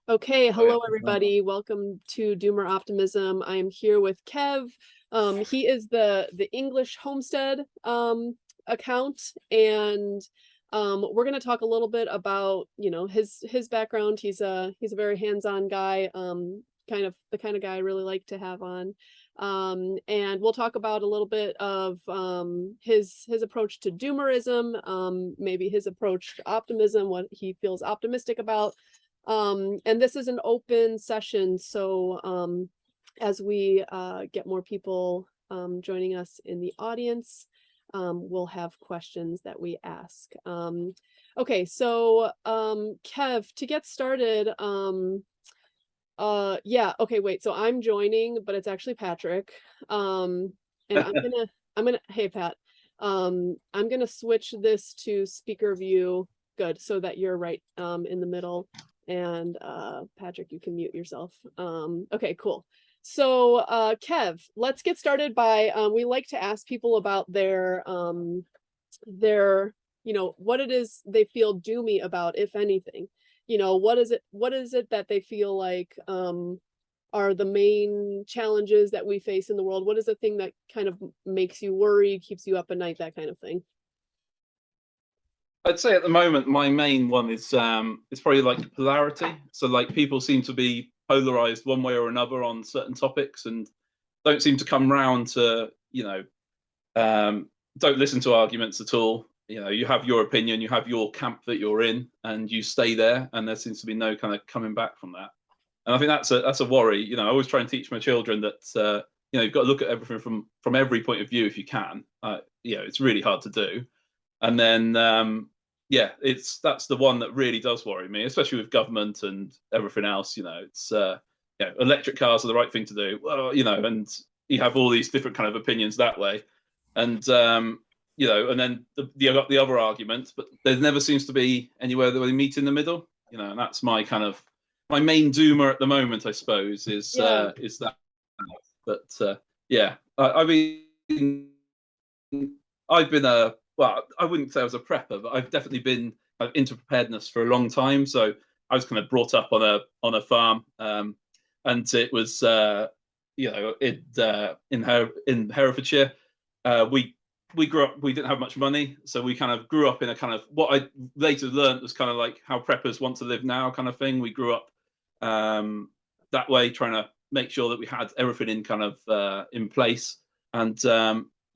Okay, Oh, yeah. hello everybody. Welcome to Doomer Optimism. I am here with Kev. He is the English Homestead account, and we're going to talk a little bit about his background. He's a very hands-on guy, kind of the kind of guy I really like to have on. And we'll talk about a little bit of his approach to doomerism, maybe his approach to optimism, what he feels optimistic about. And this is an open session, so as we get more people joining us in the audience, we'll have questions that we ask. Okay, so Kev, to get started, yeah, okay, wait, so I'm joining, but it's actually Patrick. And I'm gonna hey Pat, I'm gonna switch this to speaker view, good, so that you're right in the middle. And Patrick, you can mute yourself. Okay, cool. So Kev, let's get started by we like to ask people about their what it is they feel doomy about, if anything. What is it that they feel like are the main challenges that we face in the world? What is the thing that kind of makes you worry, keeps you up at night, that kind of thing? I'd say at the moment my main one is it's probably like polarity. So like people seem to be polarized one way or another on certain topics and don't seem to come round to, don't listen to arguments at all. You have your opinion, you have your camp that you're in, and you stay there, and there seems to be no kind of coming back from that. And I think that's a worry. I always try and teach my children that you've got to look at everything from every point of view if you can. It's really hard to do. And then yeah, that's the one that really does worry me, especially with government and everything else. It's electric cars are the right thing to do. Well, and you have all these different kind of opinions that way, and and then you got the other argument, but there never seems to be anywhere that we meet in the middle. And that's my main doomer at the moment, I suppose, Yeah. is that. But yeah, I've been a well, I wouldn't say I was a prepper, but I've definitely been into preparedness for a long time. So I was kind of brought up on a farm, and it was in Herefordshire. We grew up. We didn't have much money, so we kind of grew up in a kind of what I later learned was kind of like how preppers want to live now, kind of thing. We grew up that way, trying to make sure that we had everything in kind of in place, and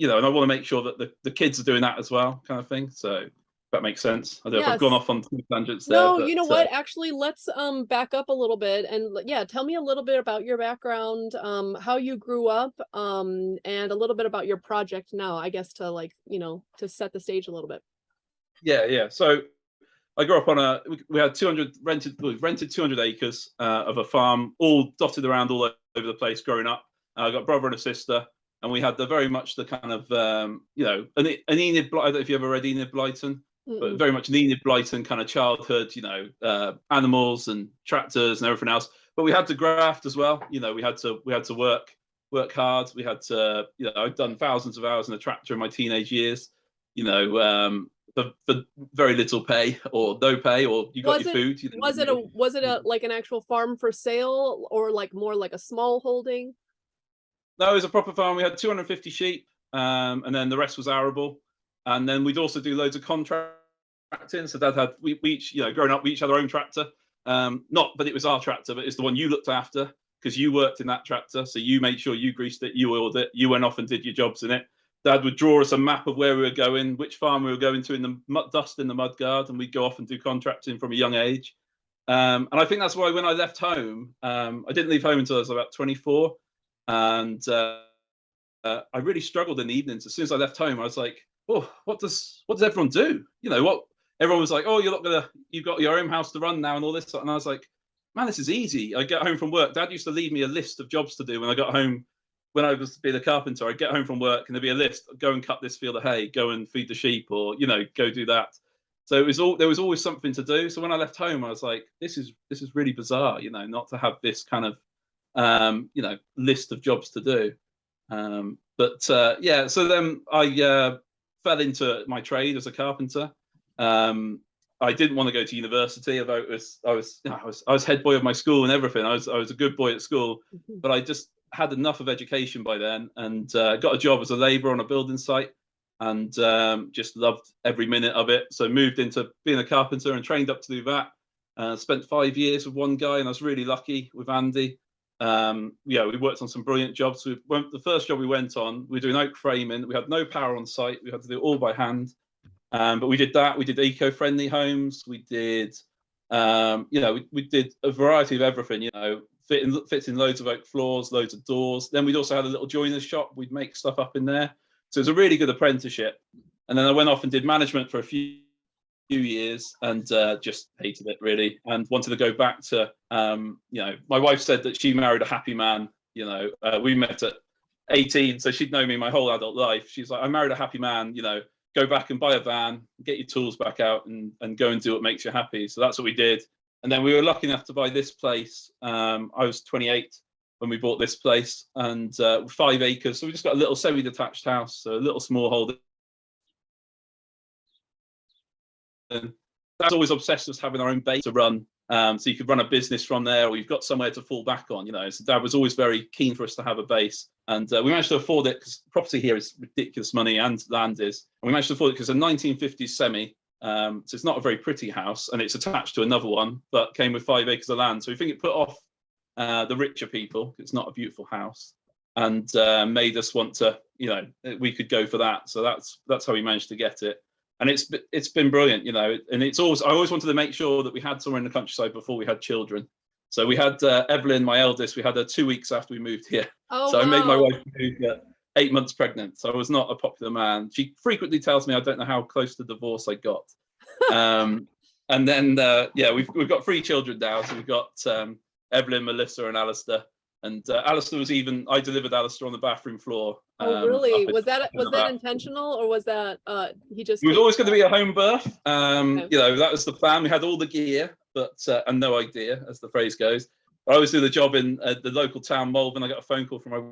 and I want to make sure that the kids are doing that as well, kind of thing. So if that makes sense. I don't know if I've gone Yes. off on two tangents there, No, you but know what? Actually, let's back up a little bit and yeah, tell me a little bit about your background, how you grew up, and a little bit about your project now, I guess, to to set the stage a little bit. yeah. So I grew up on we had 200 we rented 200 acres of a farm, all dotted around all over the place growing up. I got a brother and a sister, and we had very much the kind of an Enid Blyton. I don't know if you ever read Enid Blyton, but Mm-mm. very much an Enid Blyton kind of childhood. Animals and tractors and everything else. But we had to graft as well. We had to work hard. We had to. I'd done thousands of hours in a tractor in my teenage years. You know, for very little pay or no pay, or you got Was your it food. was it a like an actual farm for sale, or like more like a small holding? No, it was a proper farm. We had 250 sheep, and then the rest was arable. And then we'd also do loads of contracting. So Dad had we each, growing up, we each had our own tractor. Not, but it was our tractor, but it's the one you looked after because you worked in that tractor. So you made sure you greased it, you oiled it, you went off and did your jobs in it. Dad would draw us a map of where we were going, which farm we were going to in the dust in the mud guard, and we'd go off and do contracting from a young age. And I think that's why when I left home, I didn't leave home until I was about 24, and I really struggled in the evenings. As soon as I left home, I was like, "Oh, what does everyone do? What?" Everyone was like, "Oh, you've got your own house to run now and all this." And I was like, "Man, this is easy." I get home from work. Dad used to leave me a list of jobs to do when I got home. When I was being a carpenter, I'd get home from work and there'd be a list: go and cut this field of hay, go and feed the sheep, or go do that. So there was always something to do. So when I left home, I was like, "This is really bizarre, not to have this kind of list of jobs to do." But yeah, so then I fell into my trade as a carpenter. I didn't want to go to university. Although I was head boy of my school and everything. I was a good boy at school, Mhm. but I just had enough of education by then, and got a job as a labourer on a building site, and just loved every minute of it. So moved into being a carpenter and trained up to do that. Spent 5 years with one guy, and I was really lucky with Andy. Yeah, we worked on some brilliant jobs. The first job we went on, we were doing oak framing. We had no power on site. We had to do it all by hand. But we did that. We did eco-friendly homes. We did, we did a variety of everything. Fits in loads of oak floors, loads of doors. Then we'd also had a little joiner's shop. We'd make stuff up in there. So it was a really good apprenticeship. And then I went off and did management for a few years, and just hated it really, and wanted to go back to. My wife said that she married a happy man. We met at 18, so she'd known me my whole adult life. She's like, I married a happy man. Go back and buy a van, get your tools back out, and go and do what makes you happy. So that's what we did. And then we were lucky enough to buy this place. I was 28 when we bought this place, and 5 acres. So we just got a little semi-detached house, so a little small holding. And that's always obsessed with having our own base to run. So you could run a business from there, or you've got somewhere to fall back on. So Dad was always very keen for us to have a base, and we managed to afford it because property here is ridiculous money, and land is. And we managed to afford it because it's a 1950s semi. So it's not a very pretty house, and it's attached to another one, but came with 5 acres of land. So we think it put off the richer people. It's not a beautiful house, and made us want to, we could go for that. So that's how we managed to get it. And it's been brilliant, and I always wanted to make sure that we had somewhere in the countryside before we had children. So we had Evelyn, my eldest, we had her 2 weeks after we moved here. Oh, so wow. I made my wife move 8 months pregnant. So I was not a popular man. She frequently tells me I don't know how close to divorce I got. And then, we've got 3 children now. So we've got Evelyn, Melissa, and Alistair. And Alistair I delivered Alistair on the bathroom floor. Oh, really? Was that intentional, or was that he just? It was always going to be a home birth. Okay. That was the plan. We had all the gear, but and no idea, as the phrase goes. I always do the job in the local town, Malvern. I got a phone call from my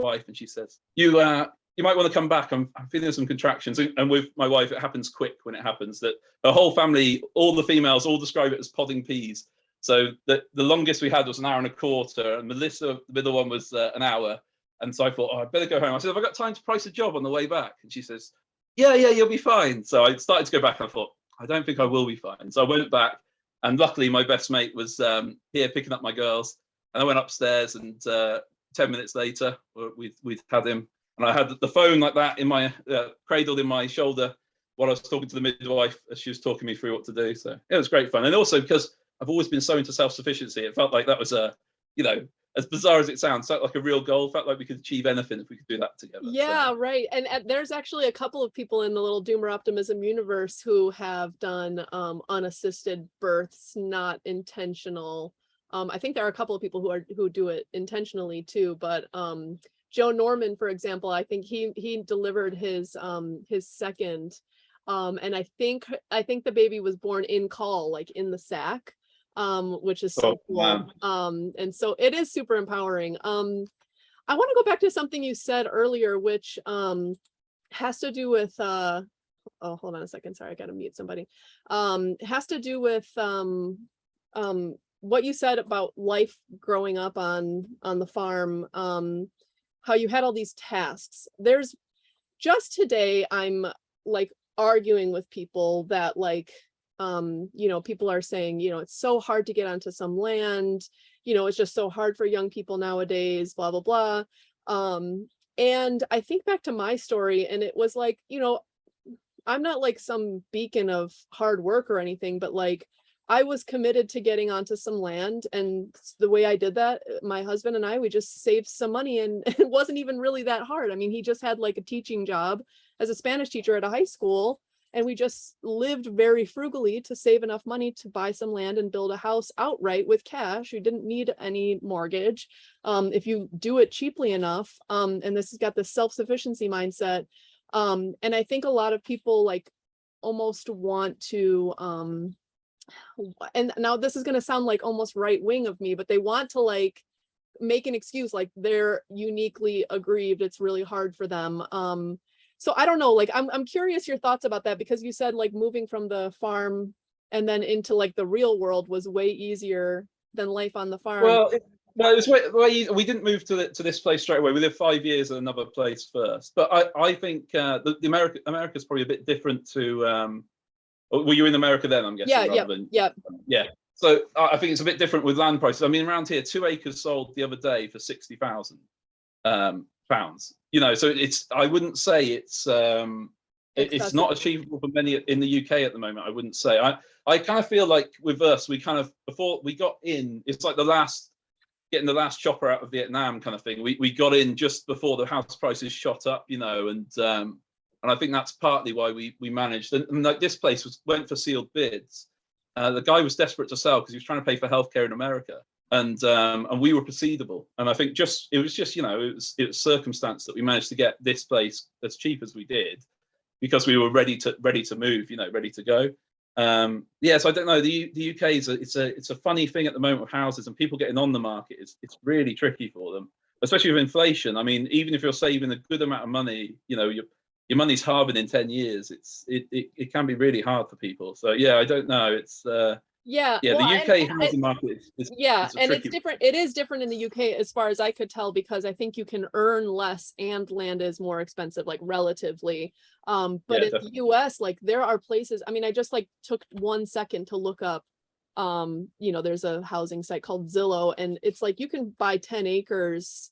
wife, and she says, "You might want to come back. I'm feeling some contractions." And with my wife, it happens quick when it happens. That her whole family, all the females, all describe it as podding peas. So the longest we had was 1 hour and a quarter, and Melissa, the middle one, was an hour. And so I thought, I better go home. I said, have I got time to price a job on the way back? And she says, yeah, you'll be fine. So I started to go back, and I thought, I don't think I will be fine. So I went back, and luckily my best mate was here picking up my girls. And I went upstairs, and 10 minutes later, we'd had him. And I had the phone like that in my cradled in my shoulder while I was talking to the midwife as she was talking me through what to do. So it was great fun. And also because I've always been so into self-sufficiency, it felt like that was as bizarre as it sounds, felt like a real goal. Felt like we could achieve anything if we could do that together. Yeah, so. Right. And there's actually a couple of people in the little Doomer Optimism universe who have done unassisted births, not intentional. I think there are a couple of people who do it intentionally too. But Joe Norman, for example, I think he delivered his second, and I think the baby was born in caul, like in the sack. Which is so cool. Wow. And so it is super empowering. I want to go back to something you said earlier, which has to do with oh, hold on a second. Sorry, I got to mute somebody. Has to do with what you said about life growing up on the farm, how you had all these tasks. There's just today, I'm like arguing with people that like, people are saying, it's so hard to get onto some land, it's just so hard for young people nowadays, blah, blah, blah. And I think back to my story, and it was like, I'm not like some beacon of hard work or anything, but like I was committed to getting onto some land. And the way I did that, my husband and I, we just saved some money, and it wasn't even really that hard. I mean, he just had like a teaching job as a Spanish teacher at a high school. And we just lived very frugally to save enough money to buy some land and build a house outright with cash. You didn't need any mortgage if you do it cheaply enough. And this has got this self-sufficiency mindset. And I think a lot of people like almost want to, and now this is going to sound like almost right wing of me, but they want to like make an excuse, like they're uniquely aggrieved. It's really hard for them. So I don't know, like I'm curious your thoughts about that, because you said like moving from the farm and then into like the real world was way easier than life on the farm. Well, it was we didn't move to this place straight away. We lived 5 years at another place first. But I think the America's probably a bit different to. Were you in America then? I'm guessing. Yeah. So I think it's a bit different with land prices. I mean, around here, 2 acres sold the other day for £60,000. You know, so I wouldn't say it's not achievable for many in the UK at the moment. I wouldn't say. I kind of feel like with us, we kind of, before we got in, it's like getting the last chopper out of Vietnam kind of thing. We got in just before the house prices shot up, you know, and I think that's partly why we managed. And like this place went for sealed bids. The guy was desperate to sell because he was trying to pay for healthcare in America, and we were proceedable. And I think it was just you know it was circumstance that we managed to get this place as cheap as we did, because we were ready to move, you know, ready to go. So I don't know. The UK it's a funny thing at the moment with houses and people getting on the market. It's really tricky for them, especially with inflation. I mean, even if you're saving a good amount of money, you know, your money's halving in 10 years. It can be really hard for people. So yeah, I don't know. It's the UK housing market is and it's different. It is different in the UK as far as I could tell, because I think you can earn less and land is more expensive, like relatively. But in the US, like there are places, I mean, I just like took 1 second to look up, you know, there's a housing site called Zillow, and it's like you can buy 10 acres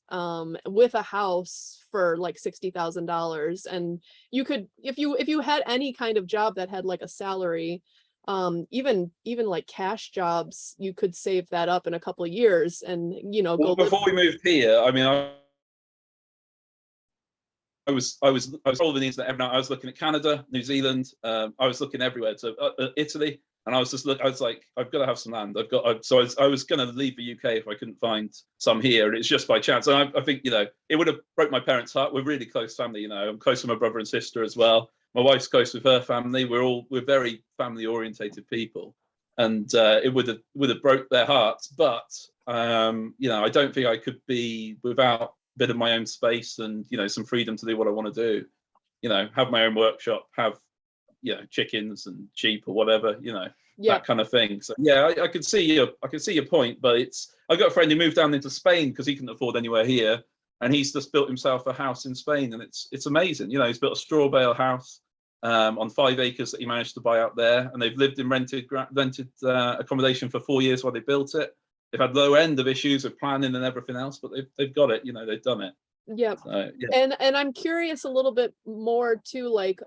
with a house for like $60,000. And you could, if you had any kind of job that had like a salary, even like cash jobs, you could save that up in a couple of years and, you know, before we moved here. I mean, I was all over the internet every night. I was looking at Canada, New Zealand. I was looking everywhere to Italy, and I was like, I've got to have some land. I was going to leave the UK if I couldn't find some here, and it's just by chance. And I think, you know, it would have broke my parents' heart. We're really close family, you know. I'm close with my brother and sister as well. My wife's close with her family. We're very family orientated people, and it would have broke their hearts. But you know, I don't think I could be without a bit of my own space and, you know, some freedom to do what I want to do. You know, have my own workshop, have, you know, chickens and sheep or whatever, you know, that kind of thing. So yeah, I can see your point, but I got a friend who moved down into Spain because he couldn't afford anywhere here, and he's just built himself a house in Spain, and it's amazing. You know, he's built a straw bale house on 5 acres that he managed to buy out there, and they've lived in rented accommodation for 4 years while they built it. They've had low end of issues with planning and everything else, but they've got it. You know, they've done it. Yeah. So, yeah. And I'm curious a little bit more too, like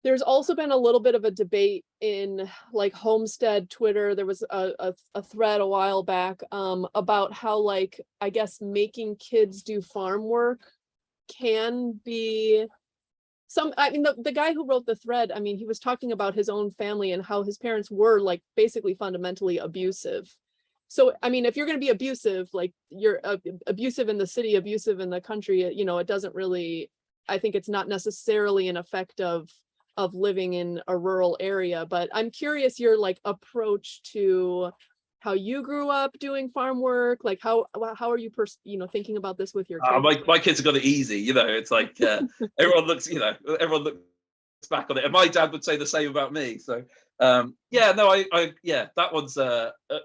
there's also been a little bit of a debate in like Homestead Twitter. There was a thread a while back about how, like, I guess making kids do farm work can be I mean, the guy who wrote the thread, I mean, he was talking about his own family and how his parents were like basically fundamentally abusive. So, I mean, if you're going to be abusive, like you're abusive in the city, abusive in the country, you know, it doesn't really, I think it's not necessarily an effect of living in a rural area. But I'm curious your like approach to how you grew up doing farm work. Like how are you thinking about this with your kids? My kids have got it easy, you know. It's like everyone looks back on it, and my dad would say the same about me. So that one's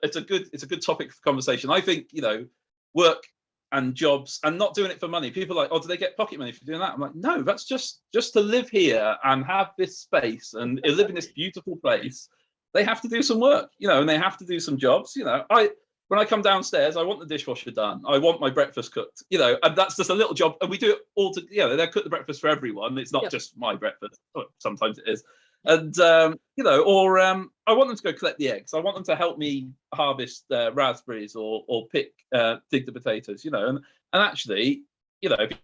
it's a good topic for conversation. I think, you know, work and jobs and not doing it for money. People are like, oh, do they get pocket money for doing that? I'm like, no, that's just to live here and have this space and live in this beautiful place. They have to do some work, you know, and they have to do some jobs. You know, when I come downstairs, I want the dishwasher done. I want my breakfast cooked, you know, and that's just a little job. And we do it all together. You know, they cook the breakfast for everyone. It's not just my breakfast. Sometimes it is. And, you know, or I want them to go collect the eggs. I want them to help me harvest raspberries or dig the potatoes, you know. And actually, you know, if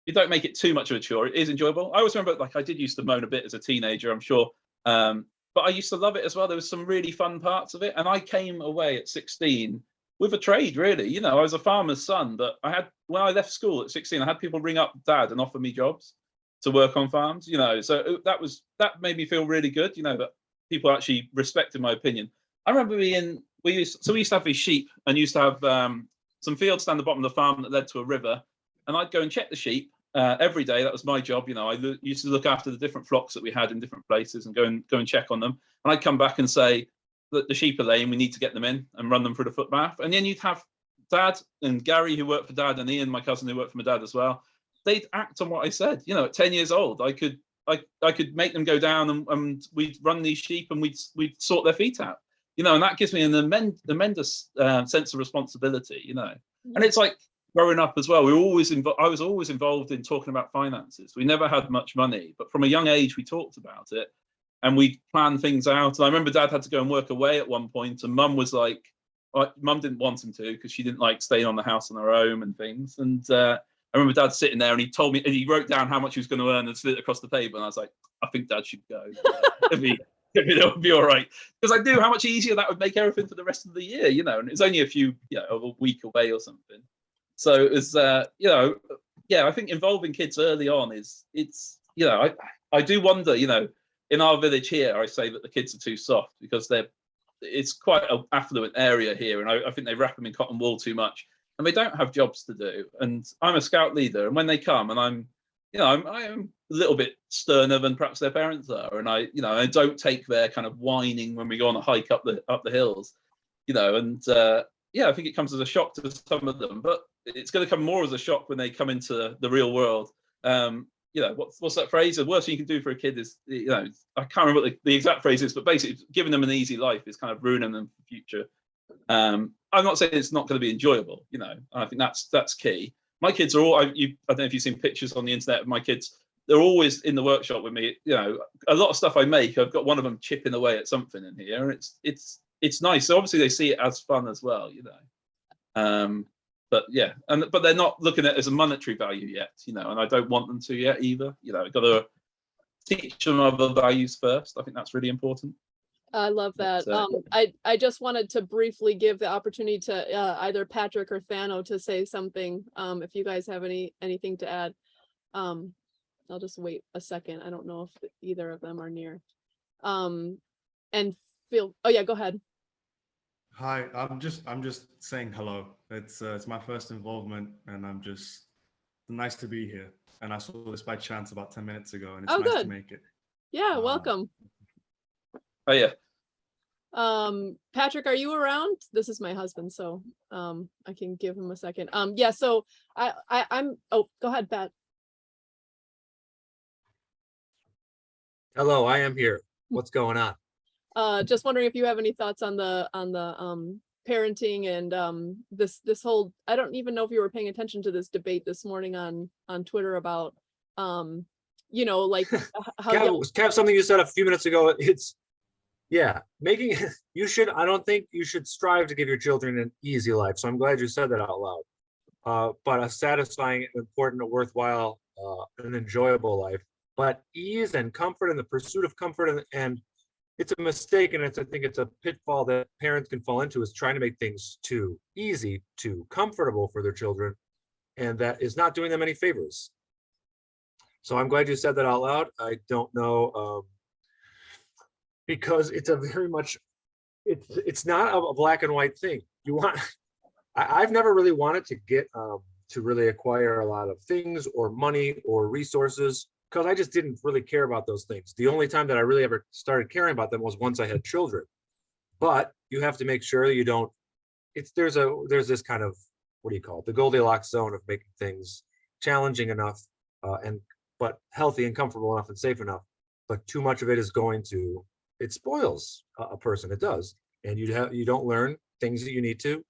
you don't make it too much of a chore, it is enjoyable. I always remember, like, I did used to moan a bit as a teenager, I'm sure. But I used to love it as well. There was some really fun parts of it. And I came away at 16 with a trade, really. You know, I was a farmer's son, but when I left school at 16, I had people ring up dad and offer me jobs to work on farms, you know. So that made me feel really good, you know, that people actually respected my opinion. I remember we used to have these sheep and used to have some fields down the bottom of the farm that led to a river. And I'd go and check the sheep every day. That was my job. You know, I used to look after the different flocks that we had in different places and go and check on them. And I'd come back and say that the sheep are lame. We need to get them in and run them through the foot bath. And then you'd have Dad and Gary, who worked for Dad, and Ian, my cousin, who worked for my dad as well. They'd act on what I said. You know, at 10 years old, I could make them go down and we'd run these sheep and we'd sort their feet out. You know, and that gives me an tremendous sense of responsibility. You know, and it's like growing up as well. I was always involved in talking about finances. We never had much money, but from a young age we talked about it and we planned things out. And I remember Dad had to go and work away at one point, and Mum was like, Mum didn't want him to because she didn't like staying on the house on her own and things. And I remember Dad sitting there and he told me, and he wrote down how much he was going to earn and slid it across the table. And I was like, I think Dad should go. That would be all right, because I knew how much easier that would make everything for the rest of the year, you know. And it was only a week away or something. So it was, I think involving kids early on I do wonder, you know, in our village here, I say that the kids are too soft because it's quite an affluent area here, and I think they wrap them in cotton wool too much, and they don't have jobs to do. And I'm a scout leader, and when they come, and I am a little bit sterner than perhaps their parents are, and I don't take their kind of whining when we go on a hike up the hills, you know. And I think it comes as a shock to some of them, but it's going to come more as a shock when they come into the real world. You know, what's that phrase? The worst thing you can do for a kid is, you know, I can't remember what the exact phrase is, but basically giving them an easy life is kind of ruining them for the future. I'm not saying it's not going to be enjoyable, you know. I think that's key. My kids are all, I don't know if you've seen pictures on the internet of my kids. They're always in the workshop with me. You know, a lot of stuff I make, I've got one of them chipping away at something in here, and it's nice. So obviously they see it as fun as well, you know. But yeah, but they're not looking at it as a monetary value yet, you know, and I don't want them to yet either. You know, I've got to teach them other values first. I think that's really important. I love that. I just wanted to briefly give the opportunity to either Patrick or Thano to say something. If you guys have anything to add, I'll just wait a second. I don't know if either of them are near. And oh yeah, go ahead. Hi, I'm just saying hello. It's my first involvement, and I'm just nice to be here. And I saw this by chance about 10 minutes ago, and it's nice good. to make it. Yeah, welcome. Oh yeah. Patrick, are you around? This is my husband, so I can give him a second. Yeah, so I'm go ahead, Pat. Hello, I am here. What's going on? Just wondering if you have any thoughts on the parenting and this whole, I don't even know if you were paying attention to this debate this morning on Twitter about you know, like how Kev, something you said a few minutes ago. I don't think you should strive to give your children an easy life. So I'm glad you said that out loud. But a satisfying, important, worthwhile, an enjoyable life. But ease and comfort and the pursuit of comfort and it's a mistake, and I think it's a pitfall that parents can fall into, is trying to make things too easy, too comfortable for their children, and that is not doing them any favors. So I'm glad you said that out loud. I don't know, because it's a very much, it's not a black and white thing. I've never really wanted to get to really acquire a lot of things or money or resources, because I just didn't really care about those things. The only time that I really ever started caring about them was once I had children. But you have to make sure that you don't, there's this kind of, what do you call it? The Goldilocks zone of making things challenging enough, but healthy and comfortable enough and safe enough. But too much of it is it spoils a person, it does. And you don't learn things that you need to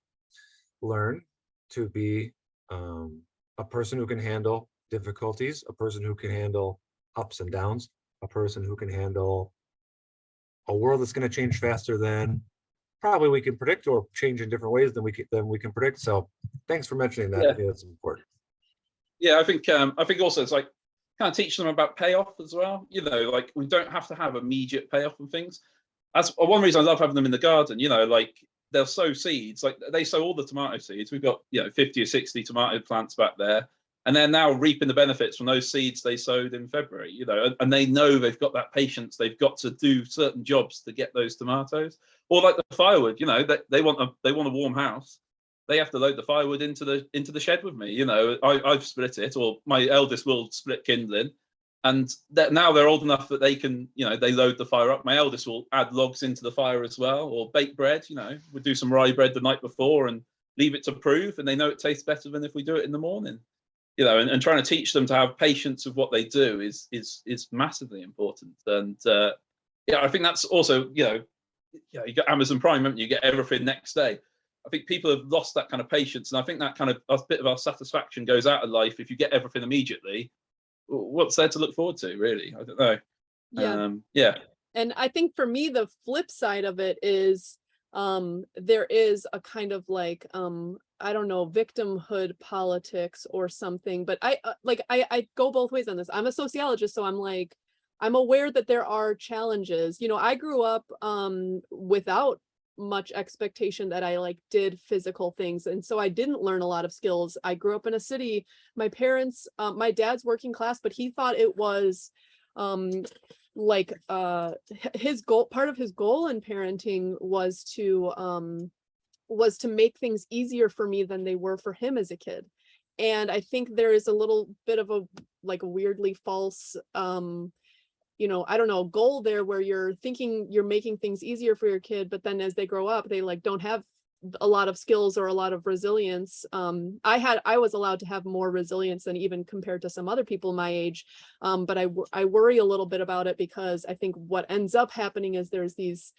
learn to be a person who can handle difficulties, a person who can handle ups and downs, a person who can handle a world that's going to change faster than probably we can predict, or change in different ways than we can predict. So thanks for mentioning that. Yeah, that's important. Yeah, I think also it's like kind of teach them about payoff as well. You know, like we don't have to have immediate payoff and things. That's one reason I love having them in the garden. You know, like they'll sow seeds, like they sow all the tomato seeds. We've got 50 or 60 tomato plants back there. And they're now reaping the benefits from those seeds they sowed in February, you know, and they know they've got that patience. They've got to do certain jobs to get those tomatoes, or like the firewood, you know, they want a warm house, they have to load the firewood into the shed with me. You know, I've split it, or my eldest will split kindling, and now they're old enough that they can, you know, they load the fire up. My eldest will add logs into the fire as well, or bake bread. You know, we'll do some rye bread the night before and leave it to proof, and they know it tastes better than if we do it in the morning. You know, and trying to teach them to have patience with what they do is massively important. And yeah, I think that's also, you know, you got Amazon Prime, haven't you? You get everything next day. I think people have lost that kind of patience, and I think that kind of a bit of our satisfaction goes out of life if you get everything immediately. What's there to look forward to, really? I don't know. Yeah. Yeah. And I think for me, the flip side of it is there is a kind of like I don't know, victimhood politics or something, but I go both ways on this. I'm a sociologist, so I'm like, I'm aware that there are challenges. You know, I grew up without much expectation that I like did physical things, and so I didn't learn a lot of skills. I grew up in a city. My parents, my dad's working class, but he thought it was like his goal, part of his goal in parenting was to make things easier for me than they were for him as a kid. And I think there is a little bit of a like a weirdly false you know, I don't know, goal there where you're thinking you're making things easier for your kid, but then as they grow up, they like don't have a lot of skills or a lot of resilience. I was allowed to have more resilience than even compared to some other people my age. But I worry a little bit about it, because I think what ends up happening is there's these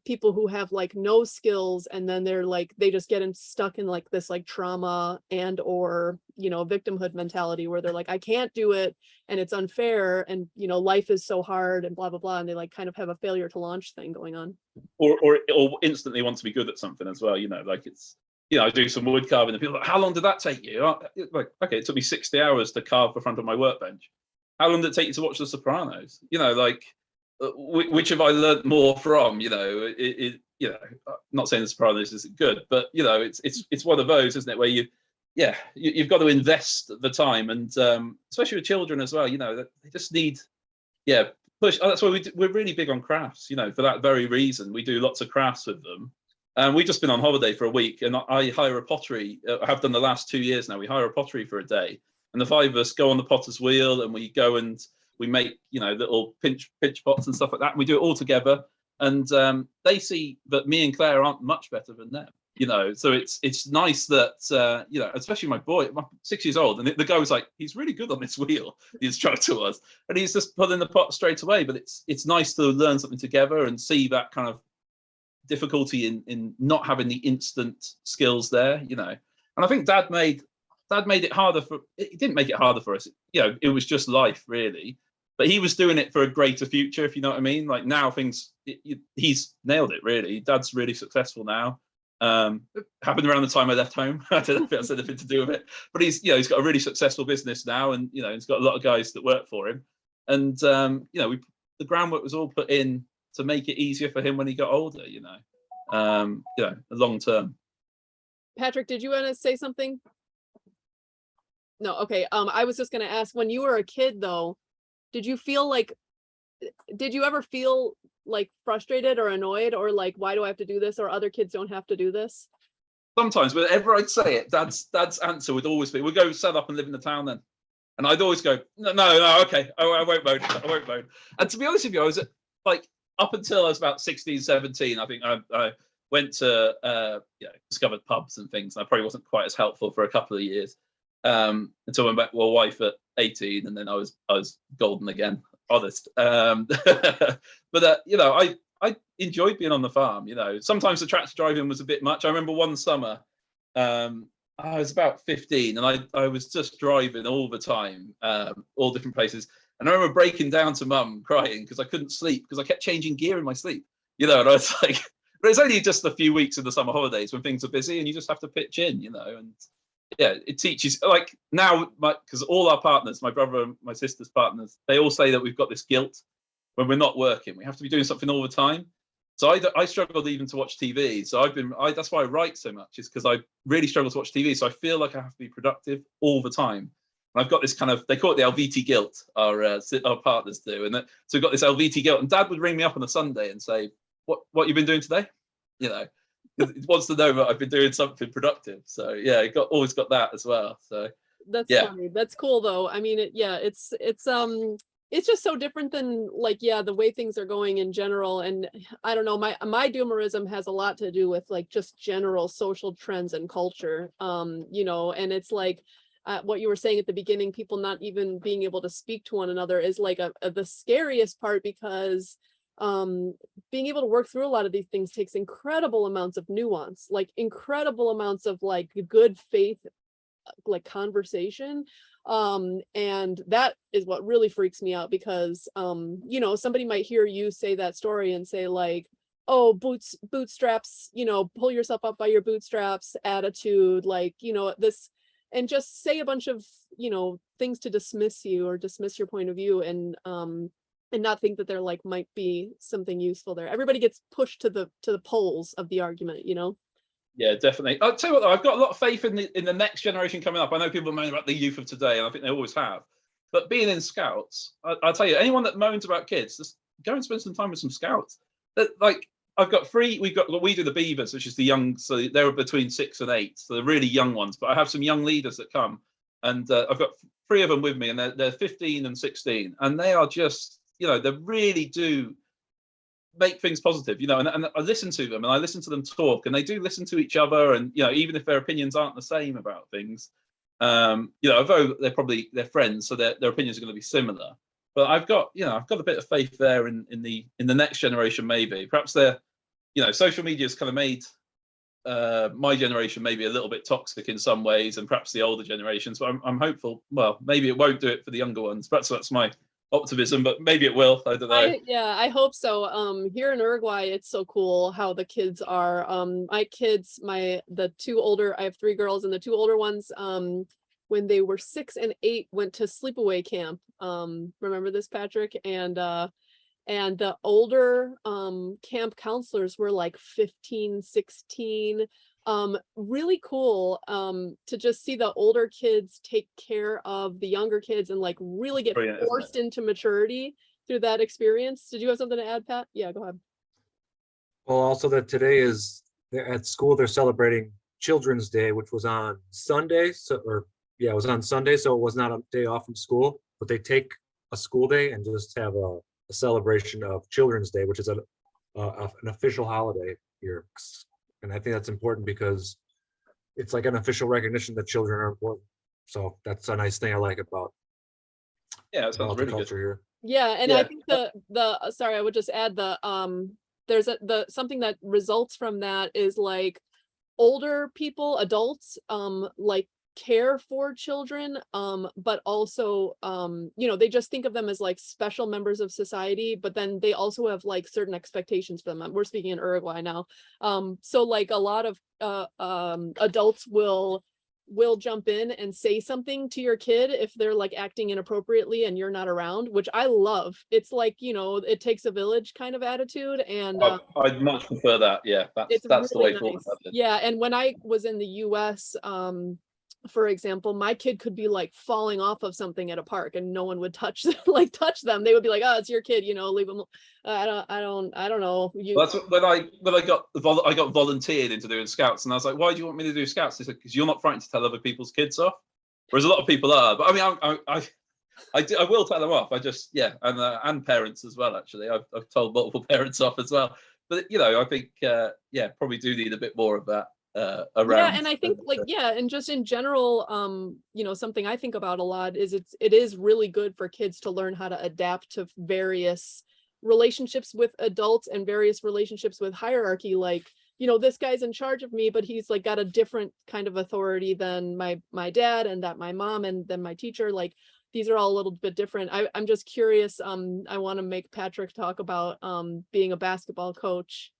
people who have like no skills, and then they're like, they just get stuck in like this like trauma and or, you know, victimhood mentality where they're like, I can't do it and it's unfair, and, you know, life is so hard and blah, blah, blah. And they like kind of have a failure to launch thing going on. Or instantly want to be good at something as well, you know, like it's, you know, I do some wood carving and people are like, how long did that take you? Like, okay, it took me 60 hours to carve the front of my workbench. How long did it take you to watch The Sopranos? You know, like, which have I learned more from? You know, you know, I'm not saying The Sopranos isn't good, but you know, it's one of those, isn't it, where you've got to invest the time, and especially with children as well. You know, they just need, push. Oh, that's why we're really big on crafts. You know, for that very reason, we do lots of crafts with them. And we've just been on holiday for a week, and I hire a pottery. I have done the last 2 years now. We hire a pottery for a day, and the five of us go on the potter's wheel, and we go and we make, you know, little pinch pots and stuff like that. And we do it all together, and they see that me and Claire aren't much better than them. You know, so it's nice that you know, especially my boy, 6 years old, and the guy was like, he's really good on this wheel. The instructor was, and he's just pulling the pot straight away. But it's nice to learn something together and see that kind of difficulty in not having the instant skills there, you know. And I think Dad made it harder for. It didn't make it harder for us. You know, it was just life, really. But he was doing it for a greater future, if you know what I mean. Like now, he's nailed it, really. Dad's really successful now. It happened around the time I left home. I don't know if it has anything to do with it, but he's got a really successful business now, and you know, he's got a lot of guys that work for him, and you know, the groundwork was all put in to make it easier for him when he got older, you know, long term. Patrick, did you want to say something? No, okay. I was just going to ask, when you were a kid though, did you ever feel like frustrated or annoyed, or like, why do I have to do this, or other kids don't have to do this? Sometimes, whenever I'd say it, Dad's answer would always be, "We'll go set up and live in the town then." And I'd always go, no, okay, I won't moan. And to be honest with you, I was like, up until I was about 16, 17, I think I went to discovered pubs and things. And I probably wasn't quite as helpful for a couple of years until I met my wife at 18, and then I was golden again, honest. But you know, I enjoyed being on the farm. You know, sometimes the tractor driving was a bit much. I remember one summer, I was about 15, and I was just driving all the time, all different places. And I remember breaking down to Mum, crying because I couldn't sleep because I kept changing gear in my sleep. You know, and I was like, but it's only just a few weeks in the summer holidays when things are busy and you just have to pitch in, you know. And yeah, it teaches, like now, because all our partners, my brother and my sister's partners, they all say that we've got this guilt when we're not working. We have to be doing something all the time. So I struggled even to watch TV. So that's why I write so much, is because I really struggle to watch TV. So I feel like I have to be productive all the time. And I've got this kind of, they call it the Alviti guilt, our partners do. And so we've got this Alviti guilt. And Dad would ring me up on a Sunday and say, what you been doing today? You know, It wants to know that I've been doing something productive. So yeah, it always got that as well. So That's yeah. funny. That's cool though. I mean, it's just so different than like, yeah, the way things are going in general. And I don't know, my doomerism has a lot to do with like just general social trends and culture. You know, and it's like what you were saying at the beginning, people not even being able to speak to one another is like the scariest part, because being able to work through a lot of these things takes incredible amounts of nuance, like incredible amounts of like good faith, like conversation. And that is what really freaks me out, because you know, somebody might hear you say that story and say like, oh, bootstraps, you know, pull yourself up by your bootstraps attitude, like, you know, this, and just say a bunch of, you know, things to dismiss you or dismiss your point of view, and not think that there like might be something useful there. Everybody gets pushed to the poles of the argument, you know. Yeah, definitely. I'll tell you what, though, I've got a lot of faith in the next generation coming up. I know people moan about the youth of today, and I think they always have. But being in scouts, I'll tell you, anyone that moans about kids, just go and spend some time with some scouts. Like, I've got three. We do the beavers, which is the young. So they're between 6 and 8, so they're really young ones. But I have some young leaders that come, and I've got 3 of them with me, and they're 15 and 16, and they are just, you know, they really do make things positive, you know, and I listen to them, and I listen to them talk, and they do listen to each other, and you know, even if their opinions aren't the same about things, you know, although they're friends, so their opinions are going to be similar. But I've got a bit of faith there in the next generation. Maybe perhaps they're, you know, social media has kind of made my generation maybe a little bit toxic in some ways, and perhaps the older generations. But I'm hopeful. Well, maybe it won't do it for the younger ones. Perhaps that's my optimism, but maybe it will. I don't know. I hope so. Here in Uruguay, it's so cool how the kids are. My kids, the 2 older, I have 3 girls, and the 2 older ones, when they were 6 and 8, went to sleepaway camp. Remember this, Patrick? And the older camp counselors were like 15, 16. Really cool to just see the older kids take care of the younger kids and like really get Brilliant, forced into maturity through that experience. Did you have something to add, Pat? Yeah, go ahead. Well, also that today is at school, they're celebrating Children's Day, which was on Sunday. It was on Sunday, so it was not a day off from school, but they take a school day and just have a celebration of Children's Day, which is an official holiday here. And I think that's important because it's like an official recognition that children are important. So that's a nice thing I like about That sounds really culture good here. Yeah, and Yeah. I think sorry, I would just add there's something that results from that is like older people, adults, like care for children, but also you know, they just think of them as like special members of society, but then they also have like certain expectations for them. We're speaking in Uruguay now. So like a lot of adults will jump in and say something to your kid if they're like acting inappropriately and you're not around, which I love. It's like, you know, it takes a village kind of attitude, and I'd much prefer that. Yeah, it's that's the really way forward. nice. Yeah, and when I was in the US, for example, my kid could be like falling off of something at a park and no one would touch them. They would be like, oh, it's your kid, you know, leave them. I don't know. That's when I got volunteered into doing scouts, and I was like, why do you want me to do scouts? They said, because you're not frightened to tell other people's kids off, whereas a lot of people are. But I mean, I will tell them off. I just, and parents as well. Actually, I've told multiple parents off as well. But you know, I think probably do need a bit more of that around. Yeah, and I think and just in general, you know, something I think about a lot is it is really good for kids to learn how to adapt to various relationships with adults and various relationships with hierarchy. Like, you know, this guy's in charge of me, but he's like got a different kind of authority than my dad, and that my mom, and then my teacher. Like, these are all a little bit different. I'm just curious. I want to make Patrick talk about being a basketball coach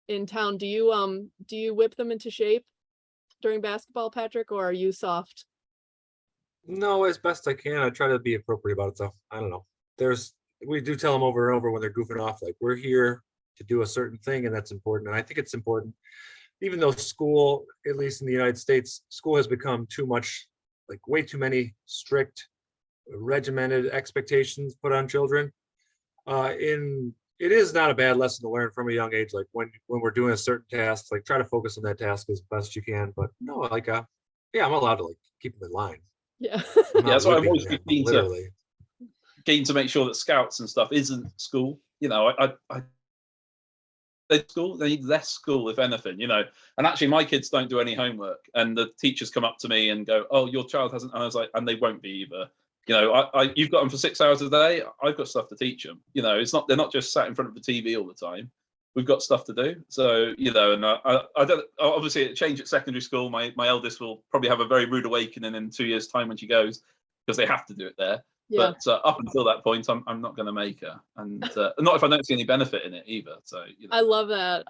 in town. Do you whip them into shape during basketball, Patrick, or are you soft? No, as best I can. I try to be appropriate about it. So I don't know. We do tell them over and over when they're goofing off, like, we're here to do a certain thing, and that's important. And I think it's important, even though school, at least in the United States, school has become too much, like way too many strict, regimented expectations put on children. In it is not a bad lesson to learn from a young age. Like when we're doing a certain task, like try to focus on that task as best you can. But no, like yeah, I'm allowed to like keep them in line. Yeah. I'm Yeah, not so I've whipping always them, been literally. keen to make sure that scouts and stuff isn't school. You know, school, they need less school, if anything, you know. And actually my kids don't do any homework, and the teachers come up to me and go, oh, your child hasn't, and I was like, and they won't be either. You know, you've got them for 6 hours a day, I've got stuff to teach them. You know, they're not just sat in front of the TV all the time. We've got stuff to do. So, you know, and I don't, obviously it changed at secondary school. My eldest will probably have a very rude awakening in 2 years' time when she goes, because they have to do it there. Yeah. But up until that point, I'm not going to make her, and not if I don't see any benefit in it either. So, you know. I love that.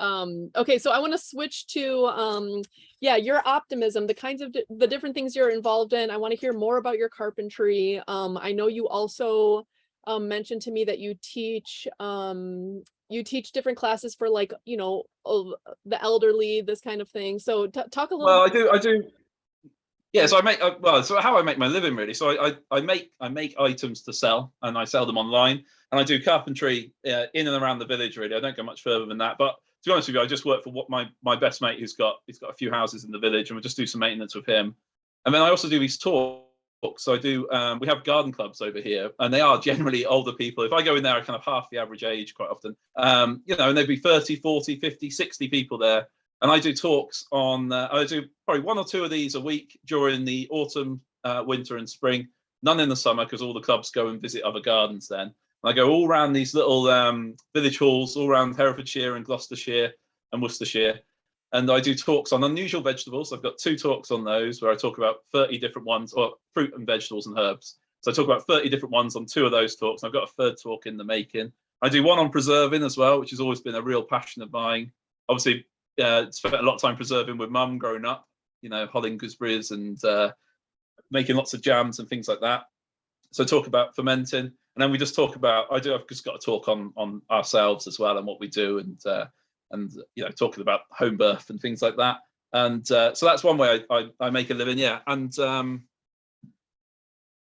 Okay, so I want to switch to yeah, your optimism, the kinds of the different things you're involved in. I want to hear more about your carpentry. I know you also mentioned to me that you teach different classes for, like, you know, the elderly, this kind of thing. So talk a little Well, bit. I do. Yeah, so I make so how I make my living really. So I make items to sell, and I sell them online, and I do carpentry in and around the village. Really, I don't go much further than that. But to be honest with you, I just work for what my best mate he's got a few houses in the village, and we just do some maintenance with him. And then I also do these talks. So I do. We have garden clubs over here, and they are generally older people. If I go in there, I kind of half the average age quite often. You know, and there'd be 30, 40, 50, 60 people there. And I do talks on, I do probably 1 or 2 of these a week during the autumn, winter and spring, none in the summer because all the clubs go and visit other gardens then. And I go all around these little village halls, all around Herefordshire and Gloucestershire and Worcestershire. And I do talks on unusual vegetables. I've got 2 talks on those where I talk about 30 different ones, or fruit and vegetables and herbs. So I talk about 30 different ones on 2 of those talks. And I've got a 3rd talk in the making. I do one on preserving as well, which has always been a real passion of mine. Obviously, spent a lot of time preserving with mum growing up, you know, hulling gooseberries and making lots of jams and things like that. So talk about fermenting, and then we just talk about, I've just got a talk on ourselves as well and what we do, and you know, talking about home birth and things like that. And so that's one way I make a living. Yeah. And